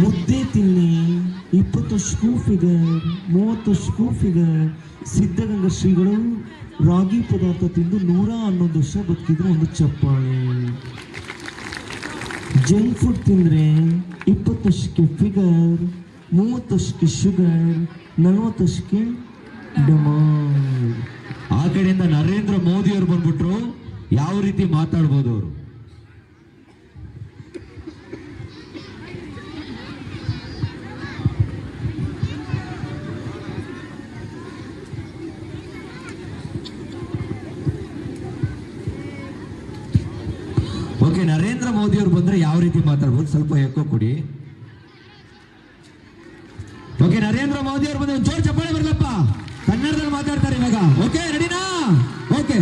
ಮುದ್ದೆ ತಿನ್ನಿ, 20 ವರ್ಷಕ್ಕೂ ಫಿಗರ್, 30 ವರ್ಷಕ್ಕೂ ಫಿಗರ್. ಸಿದ್ಧಗಂಗಾ ಶ್ರೀಗಳು ರಾಗಿ ಪದಾರ್ಥ ತಿಂದು 111 ವರ್ಷ ಬದುಕಿದ್ರು ಒಂದು ಚಪ್ಪಾಳೆ. ಜಂಕ್ ಫುಡ್ ತಿಂದರೆ 20 ವರ್ಷಕ್ಕೆ ಫಿಗರ್, 30 ವರ್ಷಕ್ಕೆ ಶುಗರ್, 40 ವರ್ಷಕ್ಕೆ ಡಮಾಲ್. ಆ ಕಡೆಯಿಂದ ನರೇಂದ್ರ ಮೋದಿ ಅವರು ಬಂದ್ಬಿಟ್ರು, ಯಾವ ರೀತಿ ಮಾತಾಡ್ಬೋದು ಅವರು? ಓಕೆ, ನರೇಂದ್ರ ಮೋದಿ ಅವರು ಬಂದ್ರೆ ಯಾವ ರೀತಿ ಮಾತಾಡ್ಬೋದು? ಸ್ವಲ್ಪ ಎಕ್ಕೋ ಕೊಡಿ. ಓಕೆ, ನರೇಂದ್ರ ಮೋದಿ ಅವರು ಬಂದ್ರೆ ಜೋರ್ ಚಪ್ಪಾಳೆ ಬರಲಪ್ಪ. ಕನ್ನಡದಲ್ಲಿ ಮಾತಾಡ್ತಾರೆ ಇವಾಗ. ಓಕೆ, ರೆಡಿನಾ? ಓಕೆ.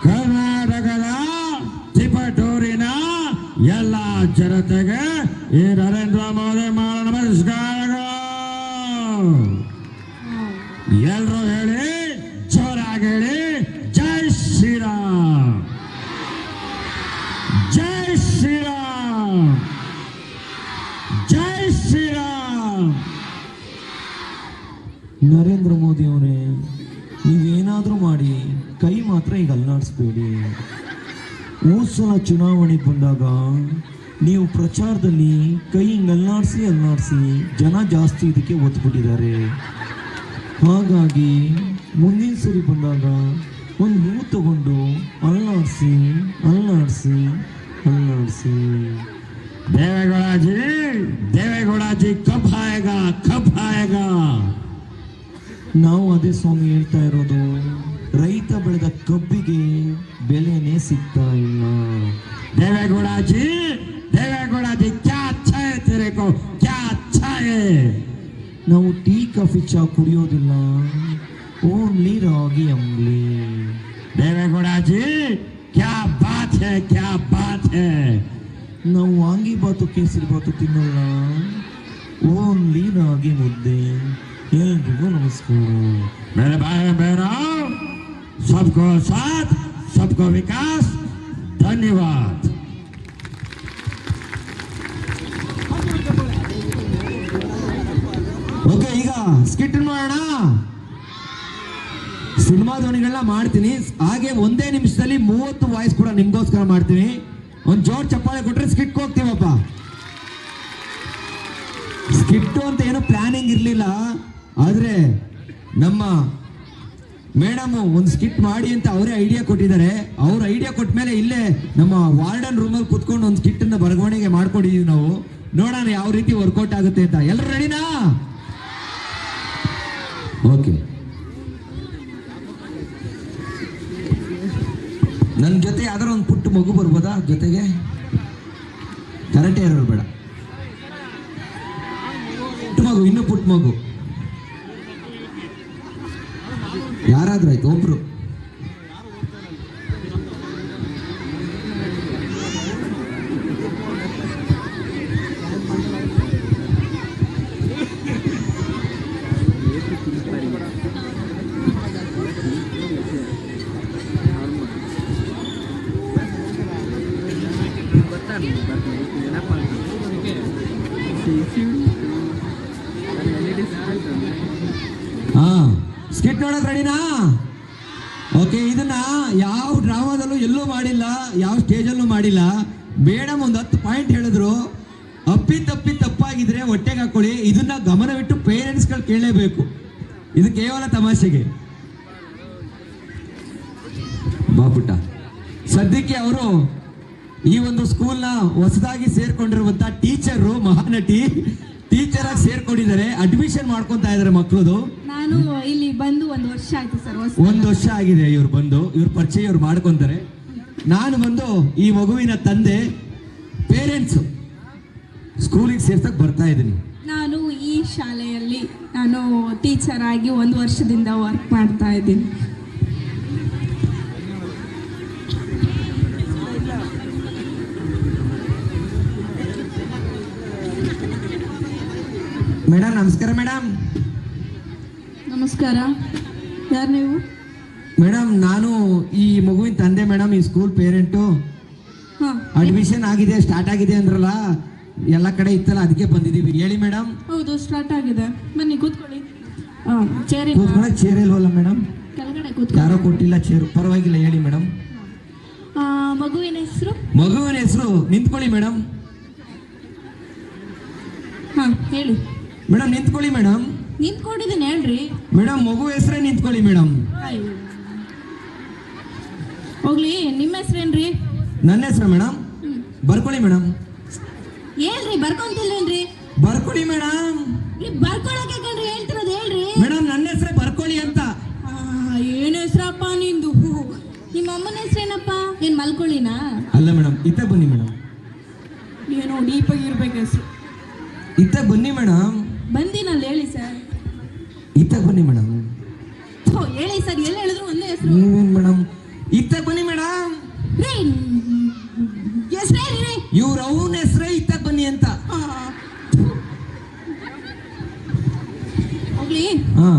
ಕರ್ನಾಟಕದ ತಿಪಟೂರಿನ ಎಲ್ಲ ಜನತೆಗೆ ಈ ನರೇಂದ್ರ ಮೋದಿ ಮಾಡೋ ನಮಸ್ಕಾರಗಳು. ಎಲ್ಲರೂ ಹೇಳಿ, ಜೋರಾಗಿ ಹೇಳಿ, ಜೈ ಶ್ರೀರಾಮ್, ಜೈ ಶ್ರೀರಾಮ್, ಜೈ ಶ್ರೀರಾಮ್. ನರೇಂದ್ರ ಮೋದಿ ಅವರೇ, ನೀವೇನಾದರೂ ಮಾಡಿ ಕೈ ಮಾತ್ರ ಈಗ ಅಲ್ಲಾಡಿಸ್ಬೇಡಿ. ಸಲ ಚುನಾವಣೆಗೆ ಬಂದಾಗ ನೀವು ಪ್ರಚಾರದಲ್ಲಿ ಕೈ ಹಿಂಗೆ ಅಲ್ಲಾಡಿಸಿ ಜನ ಜಾಸ್ತಿ ಇದಕ್ಕೆ ಒತ್ಬಿಟ್ಟಿದ್ದಾರೆ. ಹಾಗಾಗಿ ಮುಂದಿನ ಸರಿ ಬಂದಾಗ ಒಂದು ಹೂ ತಗೊಂಡು ಅಲ್ಲಾಡಿಸಿ. ದೇವೇಗೌಡಾಜಿ ಕಬ್ ಆಯೇಗಾ. ನಾವು ಅದೇ ಸ್ವಾಮಿ ಹೇಳ್ತಾ ಇರೋದು, ರೈತ ಬೆಳೆದ ಕಬ್ಬಿಗೆ ಬೆಲೆನೇ ಸಿಗ್ತಾ ಇಲ್ಲ. ದೇವೇಗೌಡಾಜಿ ಕ್ಯಾ ಅಚ್ಚಾ ಹೈ ತೆರೆ ಕೋ, ಕ್ಯಾ ಅಚ್ಚಾ ಹೈ. ನಾವು ಟೀ ಕಾಫಿ ಚಾ ಕುಡಿಯೋದಿಲ್ಲ, ಓನ್ಲಿ ರಾಗಿ ಅಂಬ್ಲಿ. ದೇವೇಗೌಡಾಜಿ ಕ್ಯಾ ಬಾತ್ ಹೈ. ನಾವು ವಾಂಗಿಬಾತು ಕೇಸರಿ ಬಾತು ತಿನ್ನಲ್ಲ, ಓನ್ಲಿ ರಾಗಿ ಮುದ್ದೆ. ಎಲ್ರಿಗೂ ನಮಸ್ಕಾರ. मेरे भाई बहनों, सबको साथ, सबको विकास. धन्यवाद. ಓಕೆ, ಈಗ ಸ್ಕಿಟ್ ಮಾಡೋಣ. ಸಿನಿಮಾ ಧ್ವನಿಗಳನ್ನ ಮಾಡ್ತೀನಿ, ಹಾಗೆ ಒಂದೇ ನಿಮಿಷದಲ್ಲಿ 30 ವಾಯ್ಸ್ ಕೂಡ ನಿಮ್ಗೋಸ್ಕರ ಮಾಡ್ತೀನಿ. ಒಂದು ಜೋರ್ ಚಪ್ಪಾಳೆ ಕೊಟ್ರೆ ಸ್ಕಿಟ್ ಹೋಗ್ತೀವಪ್ಪ. ಸ್ಕಿಟ್ ಅಂತ ಏನೋ ಪ್ಲಾನಿಂಗ್ ಇರಲಿಲ್ಲ, ಆದ್ರೆ ನಮ್ಮ ಮೇಡಮ್ ಒಂದು ಸ್ಕಿಟ್ ಮಾಡಿ ಅಂತ ಅವರೇ ಐಡಿಯಾ ಕೊಟ್ಟಿದ್ದಾರೆ. ಅವ್ರ ಐಡಿಯಾ ಕೊಟ್ಟ ಮೇಲೆ ಇಲ್ಲೇ ನಮ್ಮ ವಾರ್ಡನ್ ರೂಮಲ್ಲಿ ಕುತ್ಕೊಂಡು ಒಂದು ಸ್ಕಿಟ್ ಅನ್ನ ಬರವಣಿಗೆ ಮಾಡ್ಕೊಂಡಿದೀವಿ ನಾವು. ನೋಡೋಣ ಯಾವ ರೀತಿ ವರ್ಕೌಟ್ ಆಗುತ್ತೆ ಅಂತ. ಎಲ್ಲರೂ ರೆಡಿನಾ? ಓಕೆ, ನನ್ನ ಜೊತೆ ಯಾವ್ದಾರ ಒಂದು ಪುಟ್ಟ ಮಗು ಬರ್ಬೋದಾ ಜೊತೆಗೆ? ಕರೆಕ್ಟೇ ಇರೋರು ಬೇಡ, ಪುಟ್ಟ ಮಗು, ಇನ್ನೂ ಪುಟ್ಟ ಮಗು ಯಾರಾದ್ರೂ ಆಯ್ತು, ಒಬ್ರು. ಹಾ ಸ್ಕಿಟ್ ನೋಡಕ್ ರೆಡಿನಾ? ಓಕೆ, ಇದನ್ನ ಯಾವ ಡ್ರಾಮಾದಲ್ಲೂ ಎಲ್ಲೂ ಮಾಡಿಲ್ಲ, ಯಾವ ಸ್ಟೇಜಲ್ಲೂ ಮಾಡಿಲ್ಲ. ಮೇಡಮ್ ಒಂದು 10 ಪಾಯಿಂಟ್ ಹೇಳಿದ್ರು. ತಪ್ಪಾಗಿದ್ರೆ ಹೊಟ್ಟೆಗೆ ಹಾಕೊಳ್ಳಿ. ಇದನ್ನ ಗಮನವಿಟ್ಟು ಪೇರೆಂಟ್ಸ್ಗಳು ಕೇಳಲೇಬೇಕು. ಇದು ಕೇವಲ ತಮಾಷೆಗೆ. ಬಾಪುಟ್ಟ ಸದ್ಯಕ್ಕೆ ಅವರು ಈ ಒಂದು ಸ್ಕೂಲ್ನ ಹೊಸದಾಗಿ ಸೇರ್ಕೊಂಡಿರುವಂತ ಟೀಚರು, ಮಹಾನಟಿ ಟೀಚರ್ ಆಗಿ ಸೇರ್ಕೊಂಡಿದ್ದಾರೆ. ಅಡ್ಮಿಷನ್ ಮಾಡ್ಕೊಂತಾ ಇದಾರೆ ಮಕ್ಕಳದು. ನಾನು ಇಲ್ಲಿ ಬಂದು 1 ವರ್ಷ ಆಯ್ತು ಸರ್. 1 ವರ್ಷ ಆಗಿದೆ ಇವ್ರು ಬಂದು. ಇವ್ರ ಪರಿಚಯ ಇವ್ರು ಮಾಡ್ಕೊಂತಾರೆ. ನಾನು ಬಂದು ಈ ಮಗುವಿನ ತಂದೆ, ಪೇರೆಂಟ್ಸ್ ಸ್ಕೂಲಿಗೆ ಸೇರ್ಸಕ್ ಬರ್ತಾ ಇದ್ದೀನಿ. ನಾನು ಈ ಶಾಲೆಯಲ್ಲಿ ನಾನು ಟೀಚರ್ ಆಗಿ 1 ವರ್ಷದಿಂದ ವರ್ಕ್ ಮಾಡ್ತಾ ಇದ್ದೀನಿ. ಮೇಡಮ್ ನಮಸ್ಕಾರ. ಮೇಡಮ್ ನಮಸ್ಕಾರ. ಯಾರು ನೀವು? ಮೇಡಮ್ ನಾನು ಈ ಮಗುವಿನ ತಂದೆ ಮೇಡಮ್, ಈ ಸ್ಕೂಲ್ ಪೇರೆಂಟು. ಹಾಂ, ಅಡ್ಮಿಷನ್ ಆಗಿದೆ, ಸ್ಟಾರ್ಟ್ ಆಗಿದೆ ಅಂದ್ರಲ್ಲ, ಎಲ್ಲ ಕಡೆ ಇತ್ತಲ್ಲ, ಅದಕ್ಕೆ ಬಂದಿದ್ದೀವಿ. ಹೇಳಿ ಮೇಡಮ್. ಹೌದು, ಸ್ಟಾರ್ಟ್ ಆಗಿದೆ. ಬನ್ನಿ ಕೂತ್ಕೊಳ್ಳಿ. ಚೇರಿ ಕೂತ್ಕೊಳಕ್ ಚೇರ್ ಇಲ್ವಲ್ಲ ಮೇಡಮ್? ಕೆಳಗಡೆ ಕೂತ್ಕೊಳ್ಳಿ. ಯಾರೋ ಕೊಟ್ಟಿಲ್ಲ ಚೇರು. ಪರವಾಗಿಲ್ಲ, ಹೇಳಿ ಮೇಡಮ್. ಮಗುವಿನ ಹೆಸರು? ಮಗುವಿನ ಹೆಸರು ನಿಂತ್ಕೊಳ್ಳಿ ಮೇಡಮ್. ಹಾಂ, ಹೇಳಿ ಮೇಡಮ್ ನಿಂತ್ಕೊಳ್ಳಿ ಮೇಡಮ್. ನಿಂತ್ಕೊಂಡಿದ್ದೀನಿ, ಹೇಳ್ರಿ ಮೇಡಮ್ ಮಗು ಹೆಸರೇ ನಿಂತ್ಕೊಳ್ಳಿ ಮೇಡಮ್. ಹೋಗ್ಲಿ, ನಿಮ್ಮ ಹೆಸ್ರೇನ್ರಿ? ನನ್ನ ಹೆಸರು ಮೇಡಮ್. ಬರ್ಕೊಳ್ಳಿ ಮೇಡಮ್. ಹೇಳ್ರಿ, ಬರ್ಕೊಂತಿಲ್ವೇನ್ರಿ? ಬರ್ಕೊಳ್ಳಿ ಮೇಡಮ್. ಬರ್ಕೊಳಕ್ಕೆ ಕಣ್ರಿ ಹೇಳ್ತಿರೋದು, ಹೇಳ್ರಿ ಮೇಡಮ್ ನನ್ನ ಹೆಸರೇ ಬರ್ಕೊಳ್ಳಿ ಅಂತ. ಏನ್ ಹೆಸ್ರಪ್ಪ ನಿಂದು? ನಿಮ್ಮ ಅಮ್ಮನ ಹೆಸ್ರೇನಪ್ಪ? ಏನ್ ಮಲ್ಕೊಳ್ಳಿನಾ? ಅಲ್ಲ ಮೇಡಮ್, ಇತ್ತ ಬನ್ನಿ ಮೇಡಮ್. ಏನೋ ಡೀಪಾಗಿ ಇರ್ಬೇಕು ಹೆಸರು. ಇತ್ತ ಬನ್ನಿ ಮೇಡಮ್. ಬಂದಿನಲ್ಲ, ಹೇಳಿ ಸರ್. ಇತ್ತ ಬನ್ನಿ ಮೇಡಮ್. ಹೇಳಿ ಸರ್, ಎಲ್ಲಿ ಹೇಳಿದ್ರು ಒಂದೇ ಹೆಸರು. ನೀವೇನ್ ಮೇಡಮ್? ಇತ್ತ ಬನ್ನಿ ಮೇಡಮ್. ಹೆಸ್ರೇನ್ರಿ? ಇವ್ರ ಅವನ ಹೆಸರೇ ಇತ್ತ ಬನ್ನಿ ಅಂತ. ಹೋಗ್ಲಿ, ಹಾ,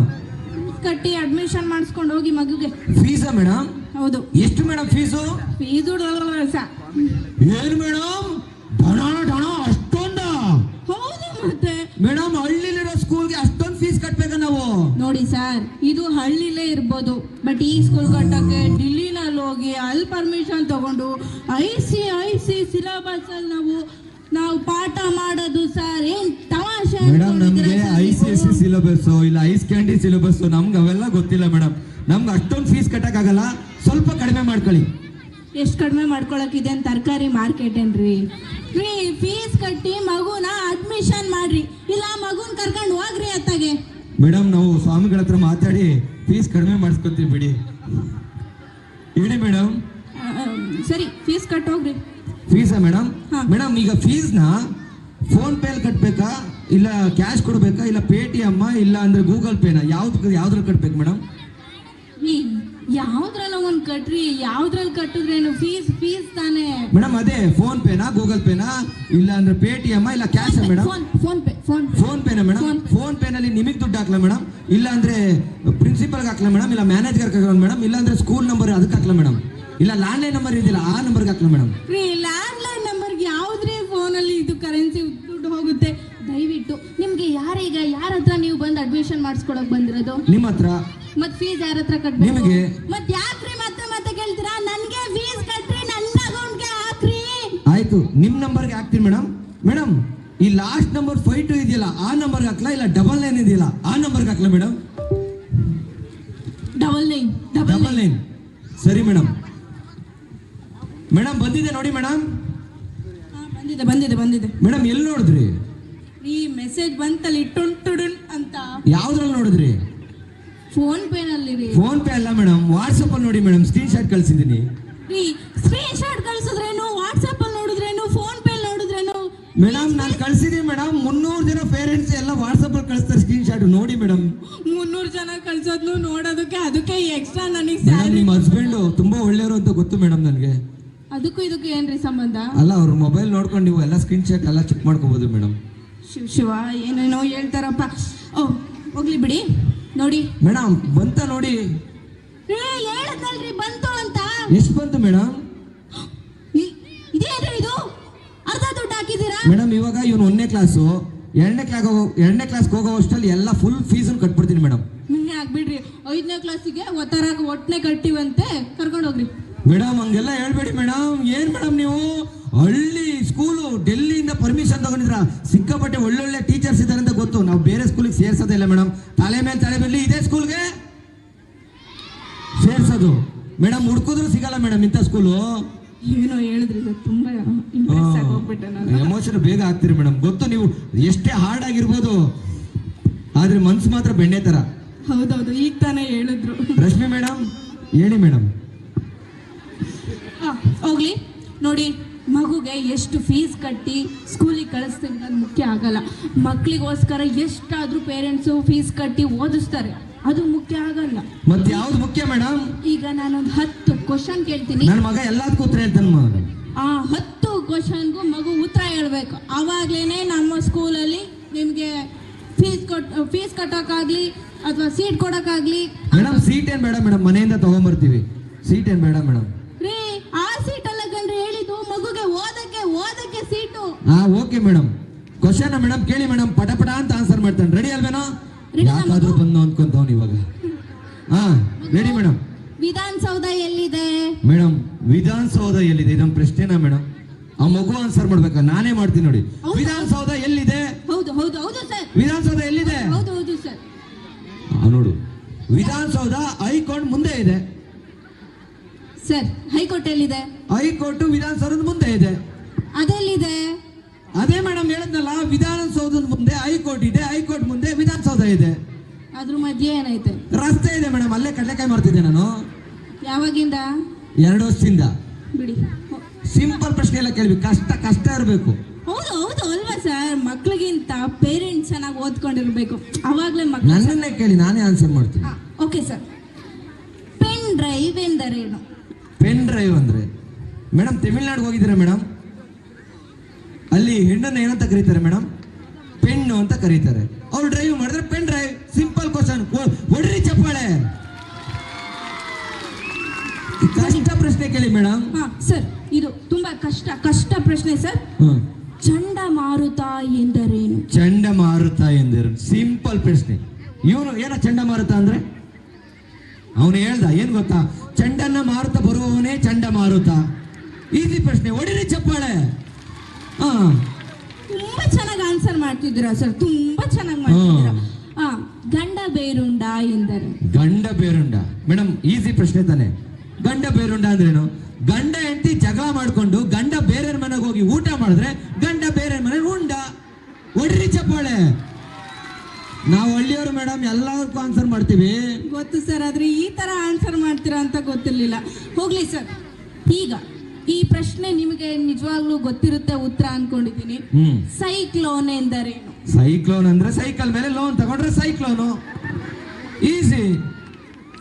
ಕಟ್ಟಿ ಅಡ್ಮಿಷನ್ ಮಾಡಿಸ್ಕೊಂಡು ಹೋಗಿ ಮಗುಗೆ. ಫೀಸಾ ಮೇಡಮ್? ಹೌದು. ಎಷ್ಟು ಮೇಡಮ್ ಫೀಸು? ಫೀಸು ಏನು ಮೇಡಮ್, ಡಣ ಅಷ್ಟೊಂದ? ಹೌದು, ಮತ್ತೆ ಮೇಡಮ್ ಹಳ್ಳಿಲಿರೋ ಸ್ಕೂಲ್ಗೆ ಅಷ್ಟೊಂದು ಫೀಸ್ ಕಟ್ಬೇಕಾ ನಾವು? ನೋಡಿ ಸರ್, ಇದು ಹಳ್ಳಿಲೇ ಇರ್ಬೋದು, ಬಟ್ ಈ ಸ್ಕೂಲ್ ಕಟ್ಟಕ್ಕೆ ಡಿಲ್ಲಿನಲ್ಲಿ ಹೋಗಿ ಅಲ್ಲಿ ಪರ್ಮಿಷನ್ ತಗೊಂಡು ಐ ಸಿ ಸಿಲೆಬಸ್ ಅಲ್ಲಿ ನಾವು ಪಾಠ ಮಾಡೋದು ಸರ್. ಏನ್ ತಮಾಷೆ ಮೇಡಮ್? ನಮ್ಗೆ ICSE ಸಿಲೆಬಸ್ ಇಲ್ಲ ಐಸ್ ಕ್ಯಾಂಡಿ ಸಿಲೆಬಸ್, ನಮ್ಗೆ ಅವೆಲ್ಲ ಗೊತ್ತಿಲ್ಲ ಮೇಡಮ್. ನಮ್ಗೆ ಅಷ್ಟೊಂದು ಫೀಸ್ ಕಟ್ಟಕ್ಕಾಗಲ್ಲ, ಸ್ವಲ್ಪ ಕಡಿಮೆ ಮಾಡ್ಕೊಳ್ಳಿ. ಎಷ್ಟು ಕಡಿಮೆ ಮಾಡ್ಕೊಳಕ್ಕಿದೆ ಅಂತ ತರಕಾರಿ ಮಾರ್ಕೆಟ್ ಏನ್ರಿ? ಫೀಸ್ ಕಟ್ಟಿ ಮಗುನ ಅಡ್ಮಿಷನ್ ಮಾಡ್ರಿ, ಇಲ್ಲ ಮಗುನ್ ಕರ್ಕೊಂಡು ಹೋಗ್ರಿ ಅತ್ತಾಗೆ. ಮೇಡಮ್ ನಾವು ಸ್ವಾಮಿಗಳ ಹತ್ರ ಮಾತಾಡಿ ಫೀಸ್ ಕಡಿಮೆ ಮಾಡಿಸ್ಕೊತೀವಿ ಬಿಡಿ. ಹೇಳಿ ಮೇಡಮ್. ಸರಿ, ಫೀಸ್ ಕಟ್ಟೋಗ್ರಿ. ಫೀಸಾ ಮೇಡಮ್? ಹಾ. ಮೇಡಮ್ ಈಗ ಫೀಸ್ನ ಫೋನ್ ಪೇಲಿ ಕಟ್ಬೇಕಾ, ಇಲ್ಲ ಕ್ಯಾಶ್ ಕೊಡ್ಬೇಕಾ, ಇಲ್ಲ ಪೇಟಿಎಮ್, ಇಲ್ಲ ಅಂದ್ರೆ ಗೂಗಲ್ ಪೇನ, ಯಾವ್ದ್ರಲ್ಲಿ ಕಟ್ಬೇಕು ಮೇಡಮ್? ಯಾವ್ದ್ರಲ್ಲ ಒಂದ್ ಕಟ್ರಿ, ಯಾವ್ದ್ರಲ್ಲಿ ಕಟ್ಟಿದ್ರೇನು? ಫೀಸ್ ತಾನೇ ಮೇಡಮ್. ಅದೇ ಫೋನ್ ಪೇನಾ, ಗೂಗಲ್ ಪೇನಾ, ಇಲ್ಲ ಅಂದ್ರೆ ಪೇಟಿಎಮ್, ಇಲ್ಲ ಕ್ಯಾಶ್ ಮೇಡಮ್? ಫೋನ್ ಪೇನಾ ಮೇಡಮ್? ಫೋನ್ ಪೇನಲ್ಲಿ ನಿಮಗೆ ದುಡ್ಡು ಹಾಕ್ಲಾ ಮೇಡಮ್, ಇಲ್ಲ ಅಂದ್ರೆ ಪ್ರಿನ್ಸಿಪಲ್ಗೆ ಹಾಕ್ಲಾ ಮೇಡಮ್, ಇಲ್ಲ ಮ್ಯಾನೇಜರ್ ಹಾಕ್ಲಾ ಮೇಡಮ್, ಇಲ್ಲ ಅಂದ್ರೆ ಸ್ಕೂಲ್ ನಂಬರ್ ಅದಕ್ಕೆ ಹಾಕ್ಲಾ ಮೇಡಮ್, ಇಲ್ಲ ಲ್ಯಾಂಡ್ಲೈನ್ ನಂಬರ್ ಇದೆಯಲ್ಲ ಆ ನಂಬರ್ಗೆ ಹಾಕ್ಲಾ ಮೇಡಮ್? ಲ್ಯಾಂಡ್ಲೈನ್ ನಂಬರ್ಗೆ ಯಾವ್ದ್ರಿ ಫೋನಲ್ಲಿ ಇದು ಕರೆನ್ಸಿ ದುಡ್ಡು ಹೋಗುತ್ತೆ? ದಯವಿಟ್ಟು ನಿಮ್ಗೆ ಯಾರ ಹತ್ರ ನೀವು ಬಂದು ಅಡ್ಮಿಷನ್ ಮಾಡಿಸ್ಕೊಳಕ್ ಬಂದಿರೋದು? ನಿಮ್ಮ ಹತ್ರ. ಮತ್ ಫೀಸ್ ಯಾರ ಹತ್ರ ಕಟ್ಬೇಕು? ನಿಮಗೆ. ಮತ್ ಯಾಕ್ರಿ ಮತ್ತೆ ಕೇಳ್ತೀರಾ? ನನ್ಗೆ ಫೀಸ್ ಕಟ್ರಿ, ನನ್ನ ಅಕೌಂಟ್ಗೆ ಹಾಕ್ರಿ. ಆಯ್ತು, ನಿಮ್ ನಂಬರ್ಗೆ ಹಾಕ್ತೀನಿ ಮೇಡಮ್. ಮೇಡಮ್ ಈ ಲಾಸ್ಟ್ ನಂಬರ್ 52 ಇದೆಯಲ್ಲ ಆ ನಂಬರ್ಗೆ ಹಾಕ್ಲಾ, ಇಲ್ಲ 99 ಇದೆಯಲ್ಲ ಆ ನಂಬರ್ಗೆ ಹಾಕ್ಲಾ ಮೇಡಮ್? 99. ಸರಿ ಮೇಡಮ್. ಮೇಡಮ್ ಬಂದಿದೆ ನೋಡಿ ಮೇಡಮ್. ಬಂದಿದೆ. ಮೇಡಮ್ ಎಲ್ಲಿ ನೋಡಿದ್ರಿ? ಈ ಮೆಸೇಜ್ ಬಂತಲ್ಲಿ ಟುನ್ ಅಂತ. ಯಾವ್ದ್ರಲ್ಲಿ ನೋಡಿದ್ರಿ? ಫೋನ್ ಪೇ ನಲ್ಲಿ ರೀ. ಫೋನ್ ಪೇ ಅಲ್ಲ ಮೇಡಮ್, ವಾಟ್ಸಪ್ ಅಲ್ಲಿ ನೋಡಿ ಮೇಡಮ್, ಸ್ಕ್ರೀನ್ ಶಾಟ್ ಕಳ್ಸಿದೀನಿ. ಸ್ಕ್ರೀನ್ ಶಾಟ್ ಕಳ್ಸಿದ್ರೇನು, ವಾಟ್ಸಪ್ ಅಲ್ಲಿ ನೋಡಿದ್ರೇನು, ಫೋನ್ ಪೇ ನೋಡಿದ್ರೇನು? ಮೇಡಮ್ ನಾನು ಕಳ್ಸಿದೀನಿ ಮೇಡಮ್. 300 ಜನ ಪೇರೆಂಟ್ಸ್ ಎಲ್ಲ ವಾಟ್ಸಪ್ ಅಲ್ಲಿ ಕಳಿಸ್ತಾರೆ ಸ್ಕ್ರೀನ್ ಶಾಟ್, ನೋಡಿ ಮೇಡಮ್. 300 ಜನ ಕಳ್ಸೋದ್ನು ನೋಡೋದಕ್ಕೆ ಅದಕ್ಕೆ ಎಕ್ಸ್ಟ್ರಾ ನನಗೆ ಮೇಡಮ್ ಸ್ಯಾಲರಿ. ನಿಮ್ಮ ಹಸ್ಬೆಂಡ್ ತುಂಬಾ ಒಳ್ಳೆಯವರು ಅಂತ ಗೊತ್ತು ಮೇಡಮ್ ನನಗೆ. ಅದಕ್ಕೂ ಏನ್ರಿ ಸಂಬಂಧ? ಅಲ್ಲ ಅವ್ರ ಮೊಬೈಲ್ ನೋಡ್ಕೊಂಡು ನೀವು ಎಲ್ಲ ಸ್ಕ್ರೀನ್ ಶಾಟ್ ಎಲ್ಲ ಚೆಕ್ ಮಾಡ್ಕೋಬಹುದು ಮೇಡಮ್. ಶಿವ ಏನೇನೋ ಹೇಳ್ತಾರಪ್ಪ. ಹೋಗ್ಲಿ ಬಿಡಿ, ನೋಡಿ ಮೇಡಮ್ ಬಂತ ನೋಡಿ. ಹೇಳದ್ನಲ್ರಿ ಬಂತು ಅಂತ. ಎಷ್ಟು ಬಂತು ಮೇಡಮ್? ಇದೇನ್ರಿ ಇದು? ಅರ್ಧ ದುಡ್ಡು ಹಾಕಿದ್ದೀರಾ? ಮೇಡಮ್ ಇವಾಗ ಇವನು 1ನೇ ಕ್ಲಾಸು, ಎರಡನೇ ಕ್ಲಾಸ್ಗೆ ಹೋಗೋ ಅಷ್ಟರಲ್ಲಿ ಎಲ್ಲ ಫುಲ್ ಫೀಸನ್ನು ಕಟ್ಬಿಡ್ತೀನಿ ಮೇಡಮ್. ನಿನ್ನೆ ಆಗ್ಬಿಡ್ರಿ 5ನೇ ಕ್ಲಾಸಿಗೆ ಒತ್ತರಾಗ ಒಟ್ಟನೆ ಕಟ್ಟಿವಂತೆ ಕರ್ಕೊಂಡು ಹೋಗ್ರಿ. ಮೇಡಮ್ ಹಂಗೆಲ್ಲ ಹೇಳ್ಬೇಡಿ ಮೇಡಮ್. ಏನ್ ಮೇಡಮ್ ನೀವು ಹಳ್ಳಿ ಸ್ಕೂಲು ಡೆಲ್ಲಿಯಿಂದ ಪರ್ಮಿಷನ್ ತಗೊಂಡಿದ್ರ? ಸಿಕ್ಕಾಪಟ್ಟೆ ಒಳ್ಳೊಳ್ಳೆ ಟೀಚರ್ಸ್ ಇದ್ದಾರೆ ಅಂತ ಗೊತ್ತು. ನಾವು ಬೇರೆ ಸ್ಕೂಲಿಗೆ ಸೇರ್ಸೋದೇ ಇಲ್ಲ ಮೇಡಮ್. ತಲೆ ಮೇಲೆ ತಲೆ ಮೇಲೆ ಇದೇ ಸ್ಕೂಲ್ಗೆ ಸೇರ್ಸೋದು ಮೇಡಮ್. ಹುಡುಕಿದ್ರು ಸಿಗಲ್ಲ ಮೇಡಮ್ ಇಂಥ ಸ್ಕೂಲು. ಏನೋ ಹೇಳಿದ್ರಿ ಸರ್, ತುಂಬಾ ಇಂಟ್ರೆಸ್ಟ್ ಆಗಿ ಹೋಗ್ಬಿಟ್ಟೆ ನಾನು. ಎಮೋಷನ್ ಬೇಗ ಆಗ್ತೀರಿ ಮೇಡಮ್. ಗೊತ್ತು ನೀವು ಎಷ್ಟೇ ಹಾರ್ಡ್ ಆಗಿರ್ಬೋದು, ಆದ್ರೆ ಮನ್ಸು ಮಾತ್ರ ಬೆಣ್ಣೆ ತರ. ಹೌದೌದು, ಈಗ ತಾನೇ ಹೇಳಿದ್ರು. ರಶ್ಮಿ ಮೇಡಮ್ ಹೇಳಿ ಮೇಡಮ್. ಹೋಗ್ಲಿ ನೋಡಿ, ಮಗುಗೆ ಎಷ್ಟು ಫೀಸ್ ಕಟ್ಟಿ ಸ್ಕೂಲಿಗೆ ಕಳಿಸ್ತೀವಿ ಅನ್ನೋದು ಮುಖ್ಯ ಆಗಲ್ಲ. ಮಕ್ಕಳಿಗೋಸ್ಕರ ಎಷ್ಟಾದ್ರೂ ಪೇರೆಂಟ್ಸು ಫೀಸ್ ಕಟ್ಟಿ ಓದಿಸ್ತಾರೆ, ಅದು ಮುಖ್ಯ ಆಗಲ್ಲ. ಮತ್ತೆ ಯಾವ್ದು ಮುಖ್ಯ ಮೇಡಮ್? ಈಗ ನಾನೊಂದು 10 ಕ್ವಶನ್ ಕೇಳ್ತೀನಿ. ನನ್ನ ಮಗ ಎಲ್ಲದಕ್ಕೂ ಉತ್ತರ ಹೇಳ್ತಾನೆ ಮೇಡಮ್. ಆ 10 ಕ್ವಶನ್ಗೂ ಮಗು ಉತ್ತರ ಹೇಳ್ಬೇಕು. ಅವಾಗ್ಲೇನೆ ನಮ್ಮ ಸ್ಕೂಲಲ್ಲಿ ನಿಮ್ಗೆ ಫೀಸ್ ಕಟ್ಟೋಕ್ಕಾಗ್ಲಿ ಅಥವಾ ಸೀಟ್ ಕೊಡೋಕ್ಕಾಗ್ಲಿ. ಮೇಡಮ್ ಸೀಟ್ ಏನ್ ಬೇಡ ಮೇಡಮ್, ಮನೆಯಿಂದ ತಗೊಂಡ್ಬರ್ತೀವಿ. ಸೀಟ್ ಏನ್ ಬೇಡ ಮೇಡಮ್. ರೀ, ಆ ಸೀಟ್ ಅಲ್ಲ ಕಣ್ರಿ ಹೇಳಿದ್ದು, ಮಗುಗೆ ಓದಕ್ಕೆ seat. Okay madam. Question madam ಕೇಳಿ ಮೇಡಮ್, ಪಟ ಅಂತ ಆನ್ಸರ್ ಮಾಡ್ತಾನೆ. ರೆಡಿ ಅಲ್ವೇನೋ? ಯಾಕಾದ್ರೂ ಬಂದು ಅಂದ್ಕೊಂತವ್ನು ಇವಾಗ. Ready madam. ವಿಧಾನಸೌಧ ಎಲ್ಲಿದೆ ಮೇಡಮ್? ವಿಧಾನಸೌಧ ಎಲ್ಲಿದೆ? ಇದೊಂದು ಪ್ರಶ್ನೆನಾ ಮೇಡಮ್? ಆ ಮಗು ಆನ್ಸರ್ ಮಾಡ್ಬೇಕಾ? ನಾನೇ ಮಾಡ್ತೀನಿ ನೋಡಿ. ವಿಧಾನಸೌಧ ಎಲ್ಲಿದೆ? ಹೌದು ಹೌದು ಹೌದು ಸರ್. ವಿಧಾನಸೌಧ ಎಲ್ಲಿದೆ? ಹೌದು ಹೌದು ಸರ್. ನೋಡು, ವಿಧಾನಸೌಧ ಹೈಕೋರ್ಟ್ ಮುಂದೆ ಇದೆ ಸರ್. ಹೈಕೋರ್ಟ್ ಎಲ್ಲಿದೆ? ಹೈಕೋರ್ಟ್ ವಿಧಾನಸೌಧದ ಮುಂದೆ ಇದೆ. ಅದೆಲ್ಲಿದೆ? ಅದೇ ಮೇಡಮ್ ಹೇಳದ್ನಲ್ಲ, ವಿಧಾನಸೌಧದ ಮುಂದೆ ಹೈಕೋರ್ಟ್ ಇದೆ, ಹೈಕೋರ್ಟ್ ಮುಂದೆ ವಿಧಾನಸೌಧ ಇದೆ. ಅದ್ರ ಮಧ್ಯೆ ಏನೈತೆ? ರಸ್ತೆ ಇದೆ ಮೇಡಮ್. ಅಲ್ಲೇ ಕಡ್ಲೆಕಾಯಿ ಮಾಡ್ತಿದ್ದೆ ನಾನು. ಯಾವಾಗಿಂದ? 2 ವರ್ಷದಿಂದ. ಬಿಡಿ. ಸಿಂಪಲ್ ಪ್ರಶ್ನೆ ಎಲ್ಲ ಕೇಳ್ಬೇಕು, ಕಷ್ಟ ಇರಬೇಕು. ಹೌದು ಹೌದು ಅಲ್ವಾ ಸರ್? ಮಕ್ಳಿಗಿಂತ ಪೇರೆಂಟ್ಸ್ ಚೆನ್ನಾಗಿ ಓದ್ಕೊಂಡಿರ್ಬೇಕು, ಅವಾಗ್ಲೇ ಮಕ್ಕಳು. ನನ್ನನ್ನೇ ಕೇಳಿ, ನಾನೇ ಆನ್ಸರ್ ಮಾಡ್ತೀನಿ. Okay sir. ಪೆನ್ ಡ್ರೈವ್ ಎಂದರೇನು? ಪೆನ್ ಡ್ರೈವ್ ಅಂದ್ರೆ ಮೇಡಮ್, ತಮಿಳ್ನಾಡಿಗೆ ಹೋಗಿದ್ದೀರಾ ಮೇಡಮ್? ಅಲ್ಲಿ ಹೆಣ್ಣನ್ನು ಏನಂತ ಕರೀತಾರೆ ಮೇಡಮ್? ಪೆನ್ನು ಅಂತ ಕರೀತಾರೆ. ಅವ್ರು ಡ್ರೈವ್ ಮಾಡಿದ್ರೆ ಪೆನ್ ಡ್ರೈವ್. Simple question. ಹೊಡ್ರಿ ಚಪ್ಪಾಳೆ. ಕಷ್ಟ ಪ್ರಶ್ನೆ ಕೇಳಿ ಮೇಡಮ್. ಸರ್, ಇದು ತುಂಬಾ ಕಷ್ಟ ಪ್ರಶ್ನೆ ಸರ್. ಚಂಡಮಾರುತ ಎಂದರೇನು? ಚಂಡಮಾರುತ ಎಂದರೇನು? ಸಿಂಪಲ್ ಪ್ರಶ್ನೆ. ಇವನು ಏನ ಚಂಡಮಾರುತ ಅಂದ್ರೆ? ಅವನು ಹೇಳ್ದ ಏನ್ ಗೊತ್ತಾ? ಚಂಡನ್ನ ಮಾರುತ ಬರುವವನೇ ಚಂಡಮಾರುತ. ಈಸಿ ಪ್ರಶ್ನೆ. ಹೊಡಿರಿ ಚಪ್ಪಾಳೆ. ತುಂಬಾ ಚೆನ್ನಾಗಿ ಆನ್ಸರ್ ಮಾಡ್ತಿದ್ದೀರಾ ಸರ್, ತುಂಬಾ ಚೆನ್ನಾಗಿ ಮಾಡ್ತಿದ್ದೀರಾ. ಗಂಡ ಬೇರುಂಡ ಎಂದರೆ? ಗಂಡ ಬೇರುಂಡ ಮೇಡಮ್ ಈಸಿ ಪ್ರಶ್ನೆ ತಾನೆ. ಗಂಡ ಬೇರುಂಡ ಅಂದ್ರೇನು? ಗಂಡ ಹೆಂಡತಿ ಜಗಳ ಮಾಡ್ಕೊಂಡು ಗಂಡ ಬೇರೆ ಮನೆಗೆ ಹೋಗಿ ಊಟ ಮಾಡಿದ್ರೆ ಗಂಡ ಬೇರೆ ಮನೆ ಉಂಡ. ಹೊಡ್ರಿ ಚಪ್ಪಾಳೆ. ನಾವು ಹಳ್ಳಿಯವರು ಮೇಡಮ್, ಎಲ್ಲದಕ್ಕೂ ಆನ್ಸರ್ ಮಾಡ್ತೀವಿ. ಗೊತ್ತು ಸರ್, ಆದ್ರೆ ಈ ತರ ಆನ್ಸರ್ ಮಾಡ್ತೀರಾ ಅಂತ ಗೊತ್ತಿರ್ಲಿಲ್ಲ. ಹೋಗ್ಲಿ ಸರ್, ಈಗ ಈ ಪ್ರಶ್ನೆ ನಿಮಗೆ ನಿಜವಾಗ್ಲೂ ಗೊತ್ತಿರುತ್ತೆ ಉತ್ತರ ಅನ್ಕೊಂಡಿದ್ದೀನಿ. ಸೈಕ್ಲೋನ್ ಎಂದರೇನು? ಸೈಕ್ಲೋನ್ ಅಂದ್ರೆ ಸೈಕಲ್ ಮೇಲೆ ಲೋನ್ ತಗೊಂಡ್ರೆ ಸೈಕ್ಲೋನು. Easy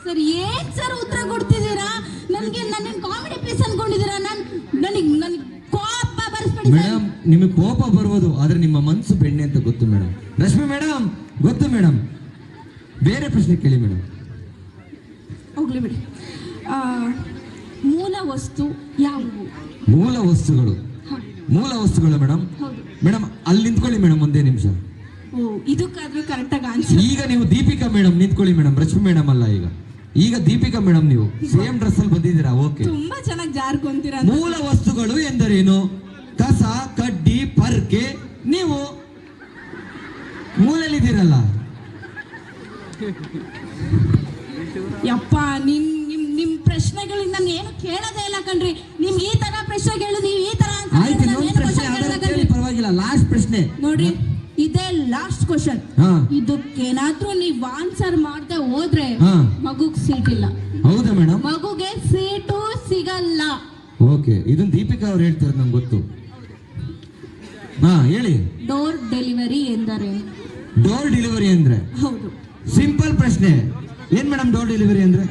sir. ಏನ್ ಸರ್ ಉತ್ತರ ಕೊಡ್ತಿದ್ದೀರಾ? ನನಗೆ ನನ್ನ ಕಾಮಿಡಿ ಪೀಸ್ ಅನ್ಕೊಂಡಿದ್ದೀರಾ? ನನಗೆ ಕೋಪ ಬರ್ಸ್ಬೇಡಿ ಮೇಡಮ್. ನಿಮಗೆ ಕೋಪ ಬರ್ಬೋದು, ಆದ್ರೆ ನಿಮ್ಮ ಮನಸ್ಸು ಬೆಣ್ಣೆ ಅಂತ ಗೊತ್ತು ಮೇಡಮ್. ರಶ್ಮಿ ಮೇಡಮ್ ಗೊತ್ತು ಮೇಡಮ್. ಬೇರೆ ಪ್ರಶ್ನೆ ಕೇಳಿ ಮೇಡಮ್. ಹೋಗ್ಲಿ ಬಿಡಿ. ಮೂಲ ವಸ್ತು ಯಾವುವು? ಮೂಲ ವಸ್ತುಗಳು. ಮೂಲ ವಸ್ತುಗಳು ಮೇಡಮ್. ಮೇಡಮ್ ಅಲ್ಲಿ ನಿಂತ್ಕೊಳ್ಳಿ ಮೇಡಮ್, ಒಂದೇ ನಿಮಿಷ. ಇದಕ್ಕಾದ್ರೂ ಕರೆಕ್ಟಾಗಿ ಆನ್ಸರ್. ಈಗ ನೀವು ದೀಪಿಕಾ ಮೇಡಮ್ ನಿಂತ್ಕೊಳ್ಳಿ ಮೇಡಮ್, ರಶ್ಮಿ ಮೇಡಮ್ ಅಲ್ಲ. ಈಗ ದೀಪಿಕಾ ಮೇಡಮ್ ನೀವು ಸೇಮ್ ಡ್ರೆಸ್ ಅಲ್ಲಿ ಬಂದಿದ್ದೀರಾ. ಓಕೆ, ತುಂಬಾ ಚೆನ್ನಾಗಿ ಜಾರ್ಕೊಂತೀರಾ. ಮೂಲ ವಸ್ತುಗಳು ಎಂದರೇನು? ಕಸ, ಕಡ್ಡಿ, ಪರ್ಕೆ. ನೀವು ಮೂಲೆಯಲ್ಲಿದ್ದೀರಲ್ಲ. ಯಪ್ಪ, ನಿಮ್ ಪ್ರಶ್ನೆಗಳಿಂದ ನಾನು ಏನು ಕೇಳೋದೇ ಇಲ್ಲ ಕಣ್ರಿ. ನಿಮ್ ಈ ತರ ಪ್ರಶ್ನೆ ಕೇಳು, ನೀವು ಈ ತರ ಪರವಾಗಿಲ್ಲ. ಲಾಸ್ಟ್ ಪ್ರಶ್ನೆ ನೋಡ್ರಿ, ಇದೇ ಲಾಸ್ಟ್ ಕ್ವಶನ್. ಇದಕ್ಕೇನಾದ್ರೂ ನೀವು ಆನ್ಸರ್ ಮಾಡದೆ ಹೋದ್ರೆ ಮಗುಗ್ ಸೀಟ್ ಇಲ್ಲ. ಹೌದಾ ಮೇಡಮ್? ಮಗುಗೆ ಸೀಟು ಸಿಗಲ್ಲ. ಓಕೆ, ಇದನ್ನ ದೀಪಿಕಾ ಅವ್ರು ಹೇಳ್ತಾರೆ, ನಂಗೆ ಗೊತ್ತು. ಹೇಳಿ. ಡೋರ್ ಡೆಲಿವರಿ ಎಂದರೆ? ಡೋರ್ ಡೆಲಿವರಿ ಅಂದ್ರೆ? ಹೌದು. ಸಿಂಪಲ್ ಪ್ರಶ್ನೆ. ಏನ್ ಮೇಡಮ್ ಡೋರ್ ಡೆಲಿವರಿ ಅಂದ್ರೆ?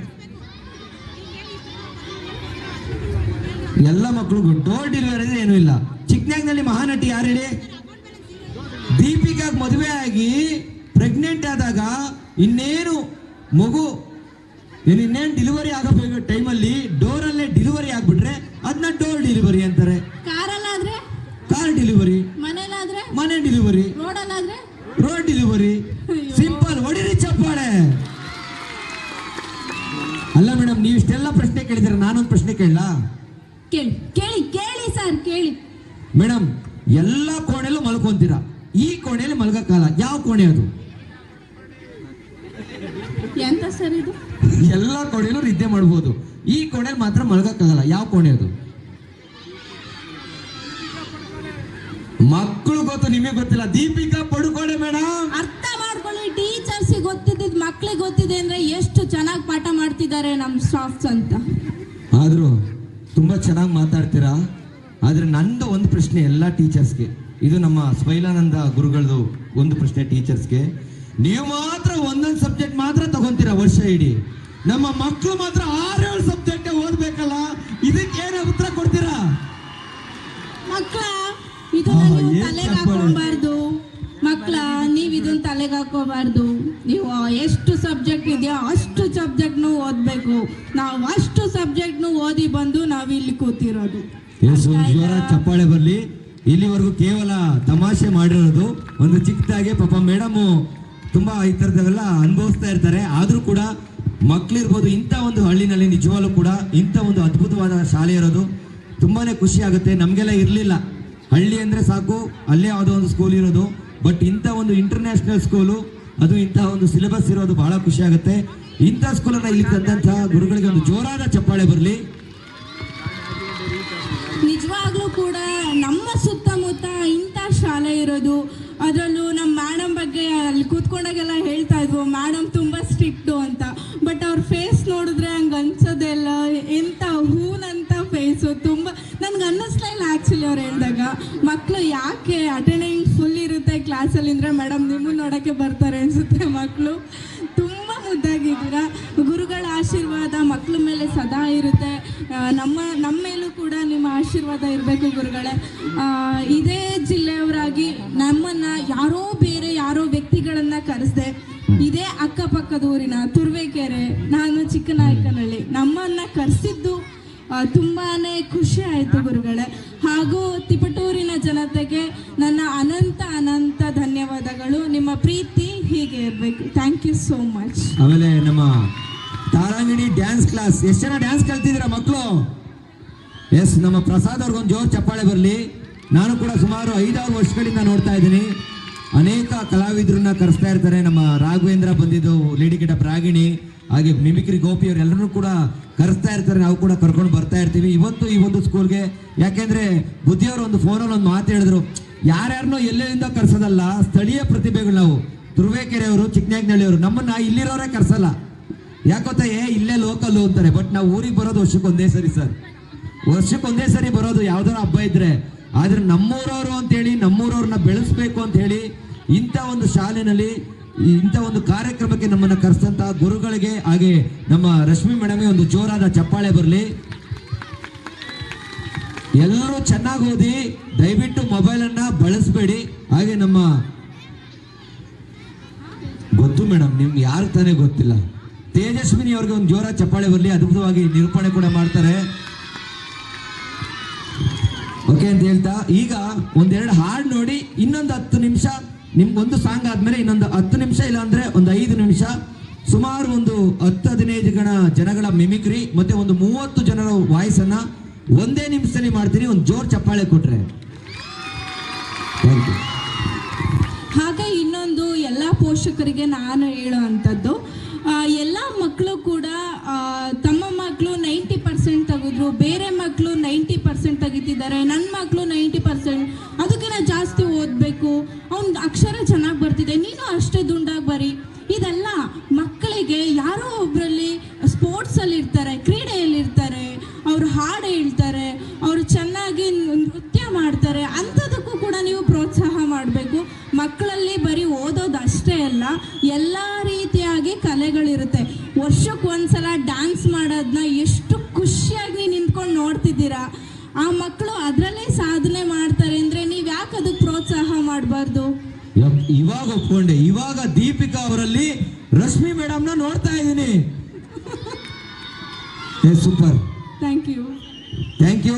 ಎಲ್ಲ ಮಕ್ಕಳಿಗೂ ಡೋರ್ ಡೆಲಿವರಿ ಅಂದ್ರೆ ಏನೂ ಇಲ್ಲ. ಚಿಕ್ಕನಾಗ್ನಲ್ಲಿ ಮಹಾನಟಿ ಯಾರು ಹೇಳಿ? ದೀಪಿಕಾಗ್ ಮದುವೆ ಆಗಿ ಪ್ರೆಗ್ನೆಂಟ್ ಆದಾಗ ಇನ್ನೇನು ಮಗು ಇನ್ನೇನು ಡೆಲಿವರಿ ಆಗಬೇಕು ಟೈಮಲ್ಲಿ ಡೋರಲ್ಲೇ ಡೆಲಿವರಿ ಆಗ್ಬಿಟ್ರೆ ಅದನ್ನ ಡೋರ್ ಡೆಲಿವರಿ ಅಂತಾರೆ. ಕಾರಲ್ಲಾದ್ರೆ ಕಾರ್ ಡೆಲಿವರಿ, ಮನೇಲಾದ್ರೆ ಮನೆ ಡೆಲಿವರಿ, ರೋಡಲ್ಲಾದ್ರೆ ರೋಡ್ ಡೆಲಿವರಿ. ಸಿಂಪಲ್, ಹೊಡಿರಿ ಚಪ್ಪಾಳೆ. ಅಲ್ಲ ಮೇಡಮ್, ನೀವು ಇಷ್ಟೆಲ್ಲ ಪ್ರಶ್ನೆ ಕೇಳಿದ್ರೆ ನಾನೊಂದು ಪ್ರಶ್ನೆ ಕೇಳಲಾ? ಕೇಳಿ ಕೇಳಿ ಕೇಳಿ ಸರ್ ಕೇಳಿ. ಮೇಡಮ್, ಎಲ್ಲ ಕೋಣೆಲ್ಲೂ ಮಲ್ಕೊಂತೀರಾ, ಈ ಕೋಣೆಯಲ್ಲಿ ಮಲ್ಗಕ್ಕಾಲ, ಯಾವ ಕೋಣೆ ಅದು? ಎಂತ ಸರ್ ಇದು? ಎಲ್ಲ ಕೋಣೆಯಲ್ಲೂ ನಿದ್ದೆ ಮಾಡ್ಬೋದು, ಈ ಕೋಣೆಯಲ್ಲಿ ಮಾತ್ರ ಮಲ್ಗಕ್ಕಾಗಲ್ಲ, ಯಾವ ಕೋಣೆ ಅದು? ಮಕ್ಕಳು ಗೊತ್ತು, ನಿಮಗೆ ಗೊತ್ತಿಲ್ಲ. ದೀಪಿಕಾ ಪಡುಕೋಣೆ ಮೇಡಮ್. ಅರ್ಥ ಮಾಡ್ಕೊಳ್ಳಿ, ಟೀಚರ್ಸಿಗೆ ಗೊತ್ತಿದ್ದ ಮಕ್ಳಿಗೆ ಗೊತ್ತಿದೆ ಅಂದ್ರೆ ಎಷ್ಟು ಚೆನ್ನಾಗಿ ಪಾಠ ಮಾಡ್ತಿದ್ದಾರೆ ನಮ್ಮ ಸ್ಟಾಫ್ಸ್ ಅಂತ. ಆದ್ರೂ ತುಂಬಾ ಚೆನ್ನಾಗಿ ಮಾತಾಡ್ತೀರಾ. ಆದ್ರೆ ನಂದು ಒಂದು ಪ್ರಶ್ನೆ ಎಲ್ಲ ಟೀಚರ್ಸ್ಗೆ, ಇದು ನಮ್ಮ ಸ್ಮೈಲಾನಂದ ಗುರುಗಳದು ಒಂದು ಪ್ರಶ್ನೆ ಟೀಚರ್ಸ್ಗೆ. ನೀವು ಮಾತ್ರ ಒಂದೊಂದು ಸಬ್ಜೆಕ್ಟ್ ಮಾತ್ರ ತಗೊಂತೀರಾ ವರ್ಷ ಇಡೀ, ನಮ್ಮ ಮಕ್ಕಳು ಮಾತ್ರ 6-7 ಸಬ್ಜೆಕ್ಟ್ ಓದ್ಬೇಕಲ್ಲ, ಇದಕ್ಕೆ ಏನು ಉತ್ತರ ಕೊಡ್ತೀರಾ? ಮಕ್ಕಳ ಇದನ್ನ ನೀವು ತಲೆಗೆ ಹಾಕೋಬಾರ್ದು. ಮಕ್ಕಳ ನೀವು ಇದನ್ನ ತಲೆಗೆ ಹಾಕೋಬಾರ್ದು. ನೀವು ಎಷ್ಟು ಸಬ್ಜೆಕ್ಟ್ ಇದೆಯೋ ಅಷ್ಟು ಸಬ್ಜೆಕ್ಟ್ನು ಓದ್ಬೇಕು. ನಾವು ಅಷ್ಟು ಸಬ್ಜೆಕ್ಟ್ನು ಓದಿ ಬಂದು ನಾವು ಇಲ್ಲಿ ಕೂತಿರೋದು. ಜೋರ ಚಪ್ಪಾಳೆ ಬರ್ಲಿ. ಇಲ್ಲಿವರೆಗೂ ಕೇವಲ ತಮಾಷೆ ಮಾಡಿರೋದು, ಒಂದು ಚಿಕ್ಕದಾಗೆ ಪಾಪ ಮೇಡಮ್ ತುಂಬಾ ಈ ಥರದವೆಲ್ಲ ಅನುಭವಿಸ್ತಾ ಇರ್ತಾರೆ. ಆದ್ರೂ ಕೂಡ ಮಕ್ಳಿರ್ಬೋದು, ಇಂಥ ಒಂದು ಹಳ್ಳಿನಲ್ಲಿ ನಿಜವಾಗ್ಲೂ ಕೂಡ ಇಂಥ ಒಂದು ಅದ್ಭುತವಾದ ಶಾಲೆ ಇರೋದು ತುಂಬಾನೇ ಖುಷಿ ಆಗುತ್ತೆ. ನಮಗೆಲ್ಲ ಇರಲಿಲ್ಲ, ಹಳ್ಳಿ ಅಂದ್ರೆ ಸಾಕು ಅಲ್ಲೇ ಯಾವುದೋ ಒಂದು ಸ್ಕೂಲ್ ಇರೋದು, ಬಟ್ ಇಂಥ ಒಂದು ಇಂಟರ್ನ್ಯಾಷನಲ್ ಸ್ಕೂಲು, ಅದು ಇಂಥ ಒಂದು ಸಿಲೆಬಸ್ ಇರೋದು ಬಹಳ ಖುಷಿ ಆಗುತ್ತೆ. ಇಂಥ ಸ್ಕೂಲನ್ನ ಇಲ್ಲಿ ತಂದಂತಹ ಗುರುಗಳಿಗೆ ಒಂದು ಜೋರಾದ ಚಪ್ಪಾಳೆ ಬರಲಿ. ನಿಜವಾಗ್ಲೂ ಕೂಡ ನಮ್ಮ ಸುತ್ತಮುತ್ತ ಇಂಥ ಶಾಲೆ ಇರೋದು, ಅದರಲ್ಲೂ ನಮ್ಮ ಮೇಡಮ್ ಬಗ್ಗೆ ಅಲ್ಲಿ ಕೂತ್ಕೊಂಡಾಗೆಲ್ಲ ಹೇಳ್ತಾ ಇದ್ವು, ಮೇಡಮ್ ತುಂಬ ಸ್ಟ್ರಿಕ್ಟು ಅಂತ. ಬಟ್ ಅವ್ರ ಫೇಸ್ ನೋಡಿದ್ರೆ ಹಂಗೆ ಅನ್ಸೋದೇ ಇಲ್ಲ, ಎಂಥ ಹೂನಂತ ಫೇಸು. ತುಂಬ ನನ್ಗೆ ಅನ್ನಿಸ್ಲೇ ಇಲ್ಲ ಆ್ಯಕ್ಚುಲಿ ಅವ್ರು ಹೇಳಿದಾಗ. ಮಕ್ಕಳು ಯಾಕೆ ಅಟೆಂಡೆನ್ಸ್ ಫುಲ್ ಇರುತ್ತೆ ಕ್ಲಾಸಲ್ಲಿ ಅಂದರೆ ಮೇಡಮ್ ನಿಮ್ಮನ್ನು ನೋಡೋಕ್ಕೆ ಬರ್ತಾರೆ ಅನಿಸುತ್ತೆ. ಮಕ್ಕಳು ತುಂಬ ಮುದ್ದಾಗಿದ್ದೀರಾ. ಗುರುಗಳ ಆಶೀರ್ವಾದ ಮಕ್ಕಳ ಮೇಲೆ ಸದಾ ಇರುತ್ತೆ. ನಮ್ಮ ಮೇಲೂ ಕೂಡ ನಿಮ್ಮ ಆಶೀರ್ವಾದ ಇರಬೇಕು ಗುರುಗಳೇ. ಇದೇ ಜಿಲ್ಲೆಯವರಾಗಿ ನಮ್ಮನ್ನು ಯಾರೋ ವ್ಯಕ್ತಿಗಳನ್ನು ಕರೆಸ್ದೆ, ಇದೇ ಅಕ್ಕಪಕ್ಕದ ಊರಿನ ತುರುವೇಕೆರೆ, ನಾನು ಚಿಕ್ಕನಾಯಕನಹಳ್ಳಿ, ನಮ್ಮನ್ನು ಕರೆಸಿದ್ದು ತುಂಬಾ ಖುಷಿ ಆಯಿತು ಗುರುಗಳೇ. ಹಾಗೂ ತಿಪಟೂರಿನ ಜನತೆಗೆ ನನ್ನ ಅನಂತ ಧನ್ಯವಾದಗಳು. ನಿಮ್ಮ ಪ್ರೀತಿ ಹೀಗೆ ಇರಬೇಕು. Thank you so much. ಆಮೇಲೆ ನಮ್ಮ ತಾರಾಂಗಿಣಿ ಡ್ಯಾನ್ಸ್ ಕ್ಲಾಸ್, ಎಷ್ಟು ಜನ ಡ್ಯಾನ್ಸ್ ಕಲ್ತಿದ್ದೀರಾ ಮಕ್ಕಳು? ಎಸ್, ನಮ್ಮ ಪ್ರಸಾದ್ ಅವ್ರಿಗೊಂದು ಜೋರ್ ಚಪ್ಪಾಳೆ ಬರಲಿ. ನಾನು ಕೂಡ ಸುಮಾರು 5-6 ವರ್ಷಗಳಿಂದ ನೋಡ್ತಾ ಇದ್ದೀನಿ, ಅನೇಕ ಕಲಾವಿದರನ್ನ ಕರೆಸ್ತಾ ಇರ್ತಾರೆ. ನಮ್ಮ ರಾಘವೇಂದ್ರ ಬಂದಿದ್ದು, ಲೇಡಿ ಗೆಟಪ್ ರಾಗಿಣಿ, ಹಾಗೆ ಮಿಮಿಕ್ರಿ ಗೋಪಿ ಅವರು ಎಲ್ಲರೂ ಕೂಡ ಕರೆಸ್ತಾ ಇರ್ತಾರೆ. ನಾವು ಕೂಡ ಕರ್ಕೊಂಡು ಬರ್ತಾ ಇರ್ತೀವಿ. ಇವತ್ತು ಈ ಒಂದು ಸ್ಕೂಲ್ಗೆ ಯಾಕೆಂದ್ರೆ ಬುದ್ಧಿಯವರು ಒಂದು ಫೋನಲ್ಲಿ ಒಂದು ಮಾತು ಹೇಳಿದ್ರು, ಯಾರ್ಯಾರನ್ನೋ ಎಲ್ಲೆಲ್ಲಿಂದ ಕರ್ಸೋದಲ್ಲ, ಸ್ಥಳೀಯ ಪ್ರತಿಭೆಗಳು ನಾವು ತುರುವೇಕೆರೆಯವರು, ಚಿಕ್ಕನಾಯಕನಹಳ್ಳಿಯವರು, ನಮ್ಮನ್ನ ಇಲ್ಲಿರೋರೇ ಕರ್ಸಲ್ಲ. ಯಾಕೊತ್ತಾ, ಇಲ್ಲೇ ಲೋಕಲ್ಲು ಅಂತಾರೆ. ಬಟ್ ನಾವು ಊರಿಗೆ ಬರೋದು ವರ್ಷಕ್ಕೊಂದೇ ಸರಿ ಸರ್, ವರ್ಷಕ್ಕೊಂದೇ ಸರಿ ಬರೋದು ಯಾವ್ದಾರ ಹಬ್ಬ ಇದ್ರೆ. ಆದ್ರೆ ನಮ್ಮೂರವರು ಅಂತೇಳಿ, ನಮ್ಮೂರವ್ರನ್ನ ಬೆಳೆಸ್ಬೇಕು ಅಂತ ಹೇಳಿ ಇಂಥ ಒಂದು ಶಾಲೆನಲ್ಲಿ ಇಂಥ ಒಂದು ಕಾರ್ಯಕ್ರಮಕ್ಕೆ ನಮ್ಮನ್ನ ಕರೆಸಿದಂತ ಗುರುಗಳಿಗೆ, ಹಾಗೆ ನಮ್ಮ ರಶ್ಮಿ ಮೇಡಮ್ಗೆ ಒಂದು ಜೋರಾದ ಚಪ್ಪಾಳೆ ಬರಲಿ. ಎಲ್ಲರೂ ಚೆನ್ನಾಗಿ ಓದಿ, ದಯವಿಟ್ಟು ಮೊಬೈಲ್ ಅನ್ನ ಬಳಸಬೇಡಿ. ಹಾಗೆ ನಮ್ಮ ಗೊತ್ತು ಮೇಡಮ್, ನಿಮ್ಗೆ ಯಾರು ತಾನೇ ಗೊತ್ತಿಲ್ಲ, ತೇಜಸ್ವಿನಿ ಅವ್ರಿಗೆ ಒಂದು ಜೋರಾದ ಚಪ್ಪಾಳೆ ಬರಲಿ. ಅದ್ಭುತವಾಗಿ ನಿರೂಪಣೆ ಕೂಡ ಮಾಡ್ತಾರೆ. ಓಕೆ ಅಂತ ಹೇಳ್ತಾ ಈಗ ಒಂದೆರಡು ಹಾಡು ನೋಡಿ, ಇನ್ನೊಂದು 10 ನಿಮಿಷ ನಿಮ್ಗೊಂದು ಸಾಂಗ್ ಆದ್ಮೇಲೆ ಇನ್ನೊಂದು 10 ನಿಮಿಷ, ಇಲ್ಲ ಅಂದ್ರೆ ಒಂದು 5 ನಿಮಿಷ, ಸುಮಾರು ಒಂದು 10-15 ಜನಗಳ ಮಿಮಿಕ್ರಿ ಮತ್ತೆ ಒಂದು 30 ಜನರ ವಾಯ್ಸ್ ಅನ್ನ ಒಂದೇ ನಿಮಿಷದಲ್ಲಿ ಮಾಡ್ತೀನಿ. ಒಂದು ಜೋರ್ ಚಪ್ಪಾಳೆ ಕೊಟ್ರೆ. Thank you. ಹಾಗೆ ಇನ್ನೊಂದು ಎಲ್ಲ ಪೋಷಕರಿಗೆ ನಾನು ಹೇಳುವಂಥದ್ದು, ಎಲ್ಲ ಮಕ್ಕಳು ಕೂಡ ತಮ್ಮ ಮಕ್ಕಳು 90% ತೆಗೆದ್ರು, ಬೇರೆ ಮಕ್ಕಳು 90% ತೆಗಿತಿದ್ದಾರೆ, ನನ್ನ ಮಕ್ಕಳು 90%, ಅದಕ್ಕಿಂತ ಜಾಸ್ತಿ ಓದಬೇಕು, ಅವ್ನ ಅಕ್ಷರ ಚೆನ್ನಾಗಿ ಬರ್ತಿದೆ, ನೀನು ಅಷ್ಟೇ ದುಂಡಾಗಿ ಬರಿ. ಇದೆಲ್ಲ ಮಕ್ಕಳಿಗೆ ಯಾರೋ ಒಬ್ಬರಲ್ಲಿ ಸ್ಪೋರ್ಟ್ಸಲ್ಲಿ ಇರ್ತಾರೆ, ಕ್ರೀಡೆಯಲ್ಲಿರ್ತಾರೆ, ಅವರು ಹಾಡು ಹೇಳ್ತಾರೆ, ಅವರು ಚೆನ್ನಾಗಿ ನೃತ್ಯ ಮಾಡ್ತಾರೆ, ಅಂಥದಕ್ಕೂ ಕೂಡ ನೀವು ಪ್ರೋತ್ಸಾಹ ಮಾಡಬೇಕು. ಮಕ್ಕಳಲ್ಲಿ ಬರೀ ಓದೋದು ಅಷ್ಟೇ ಅಲ್ಲ, ಎಲ್ಲ ರೀತಿಯಾಗಿ ಕಲೆಗಳಿರುತ್ತೆ. ವರ್ಷಕ್ಕೆ ಒಂದ್ಸಲ ಡ್ಯಾನ್ಸ್ ಮಾಡೋದನ್ನ ಎಷ್ಟು ಖುಷಿಯಾಗಿ ನಿಂತ್ಕೊಂಡು ನೋಡ್ತಿದ್ದೀರಾ. ಆ ಮಕ್ಕಳು ಅದರಲ್ಲೇ ಸಾಧನೆ ಮಾಡ್ತಾರೆ ಅಂದರೆ ನೀವು ಯಾಕೆ ಅದಕ್ಕೆ ಪ್ರೋತ್ಸಾಹ ಮಾಡಬಾರ್ದು? ಇವಾಗ ಒಪ್ಕೊಂಡೆ. ಇವಾಗ ದೀಪಿಕಾ ಅವರಲ್ಲಿ ರಶ್ಮಿ ಮೇಡಮ್ನ ನೋಡ್ತಾ ಇದ್ದೀನಿ. Super, thank you. Thank you.